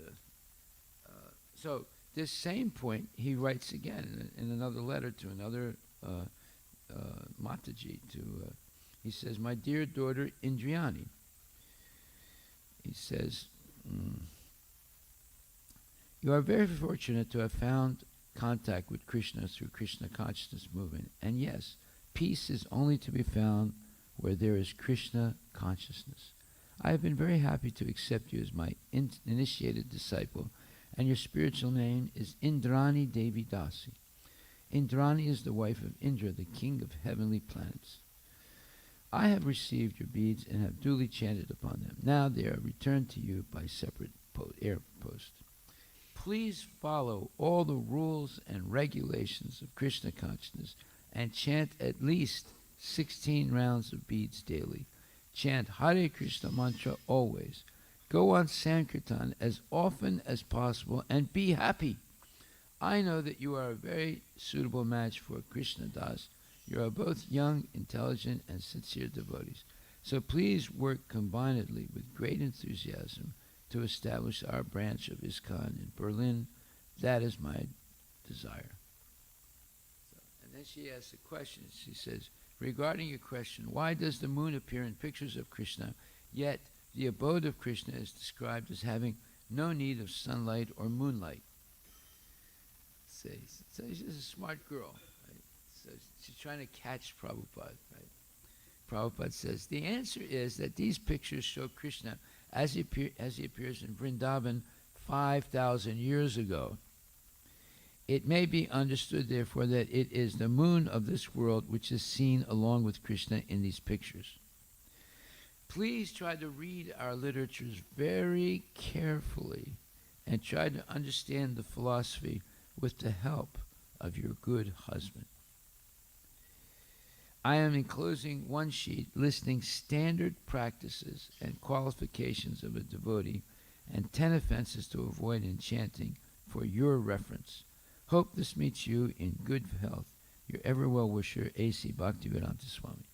so this same point he writes again in another letter to another Mataji. He says, "My dear daughter Indriani," he says, "you are very fortunate to have found contact with Krishna through Krishna consciousness movement, and yes, peace is only to be found where there is Krishna consciousness. I have been very happy to accept you as my initiated disciple, and your spiritual name is Indrani Devi Dasi. Indrani is the wife of Indra, the king of heavenly planets. I have received your beads and have duly chanted upon them. Now they are returned to you by separate air post. Please follow all the rules and regulations of Krishna consciousness and chant at least 16 rounds of beads daily. Chant Hare Krishna mantra always. Go on Sankirtan as often as possible and be happy. I know that you are a very suitable match for Krishna Das. You are both young, intelligent, and sincere devotees. So please work combinedly with great enthusiasm to establish our branch of ISKCON in Berlin. That is my desire. And then she asks a question. She says, regarding your question, why does the moon appear in pictures of Krishna, yet the abode of Krishna is described as having no need of sunlight or moonlight? So she's a smart girl. Right? So she's trying to catch Prabhupada. Right? Prabhupada says, the answer is that these pictures show Krishna as he appears in Vrindavan 5,000 years ago. It may be understood, therefore, that it is the moon of this world which is seen along with Krishna in these pictures. Please try to read our literatures very carefully and try to understand the philosophy with the help of your good husband. I am enclosing one sheet listing standard practices and qualifications of a devotee and 10 offenses to avoid in chanting for your reference. Hope this meets you in good health. Your ever well-wisher, A.C. Bhaktivedanta Swami.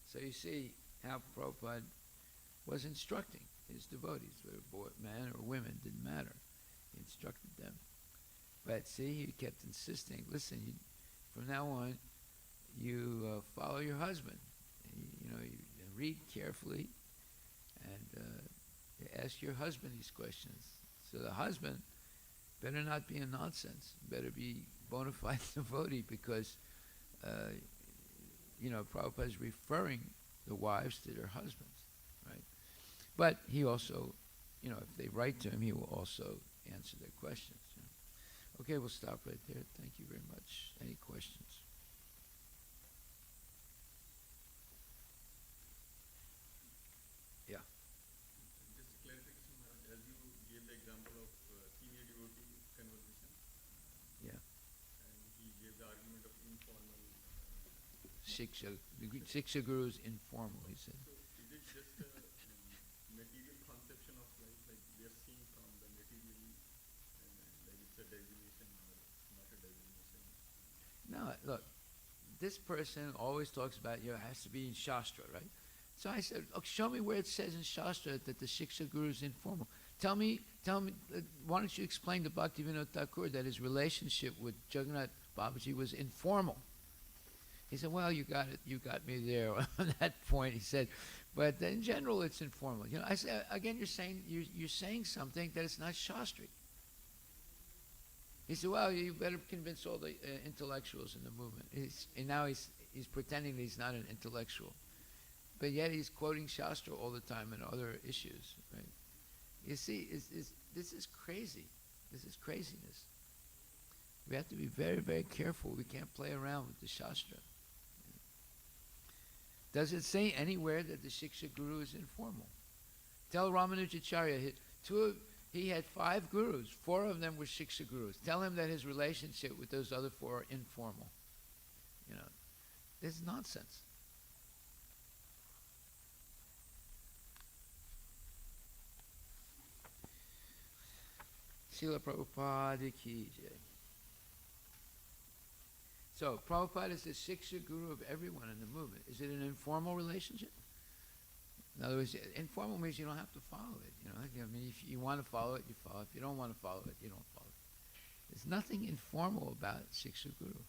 So you see how Prabhupada was instructing his devotees, whether men or women, didn't matter. He instructed them. But see, he kept insisting, listen, from now on, you follow your husband. You read carefully and ask your husband these questions. So the husband better not be a nonsense, better be bona fide devotee, because Prabhupada is referring the wives to their husbands, right? But he also, if they write to him, he will also answer their questions. Okay, we'll stop right there. Thank you very much. Any questions? Yeah. Just clarification, Maharaj, as you gave the example of senior devotee conversation. Yeah. And he gave the argument of informal. Shiksha. The Shiksha Guru is informal, he said. So is it just a material conception of life, like we are seeing from the material, and like it's a designation or it's not a designation? No, look, this person always talks about, it has to be in Shastra, right? So I said, show me where it says in Shastra that the Shiksha Guru is informal. Tell me, why don't you explain to Bhaktivinoda Thakur that his relationship with Jagannath Babaji was informal? He said, well, you got me there on that point. He said, but in general, it's informal. I said, again, you're saying something that it's not Shastric. He said, well, you better convince all the intellectuals in the movement. And now he's pretending that he's not an intellectual. But yet he's quoting Shastra all the time and other issues, right? You see, this is crazy. This is craziness. We have to be very, very careful. We can't play around with the Shastra. Does it say anywhere that the Shiksha Guru is informal? Tell Ramanujacharya, he had 5 gurus. 4 of them were Shiksha Gurus. Tell him that his relationship with those other 4 are informal. This is nonsense. Srila Prabhupada ki jai. So, Prabhupada is the Shiksha Guru of everyone in the movement. Is it an informal relationship? In other words, informal means you don't have to follow it. If you want to follow it, you follow it. If you don't want to follow it, you don't follow it. There's nothing informal about Shiksha Guru.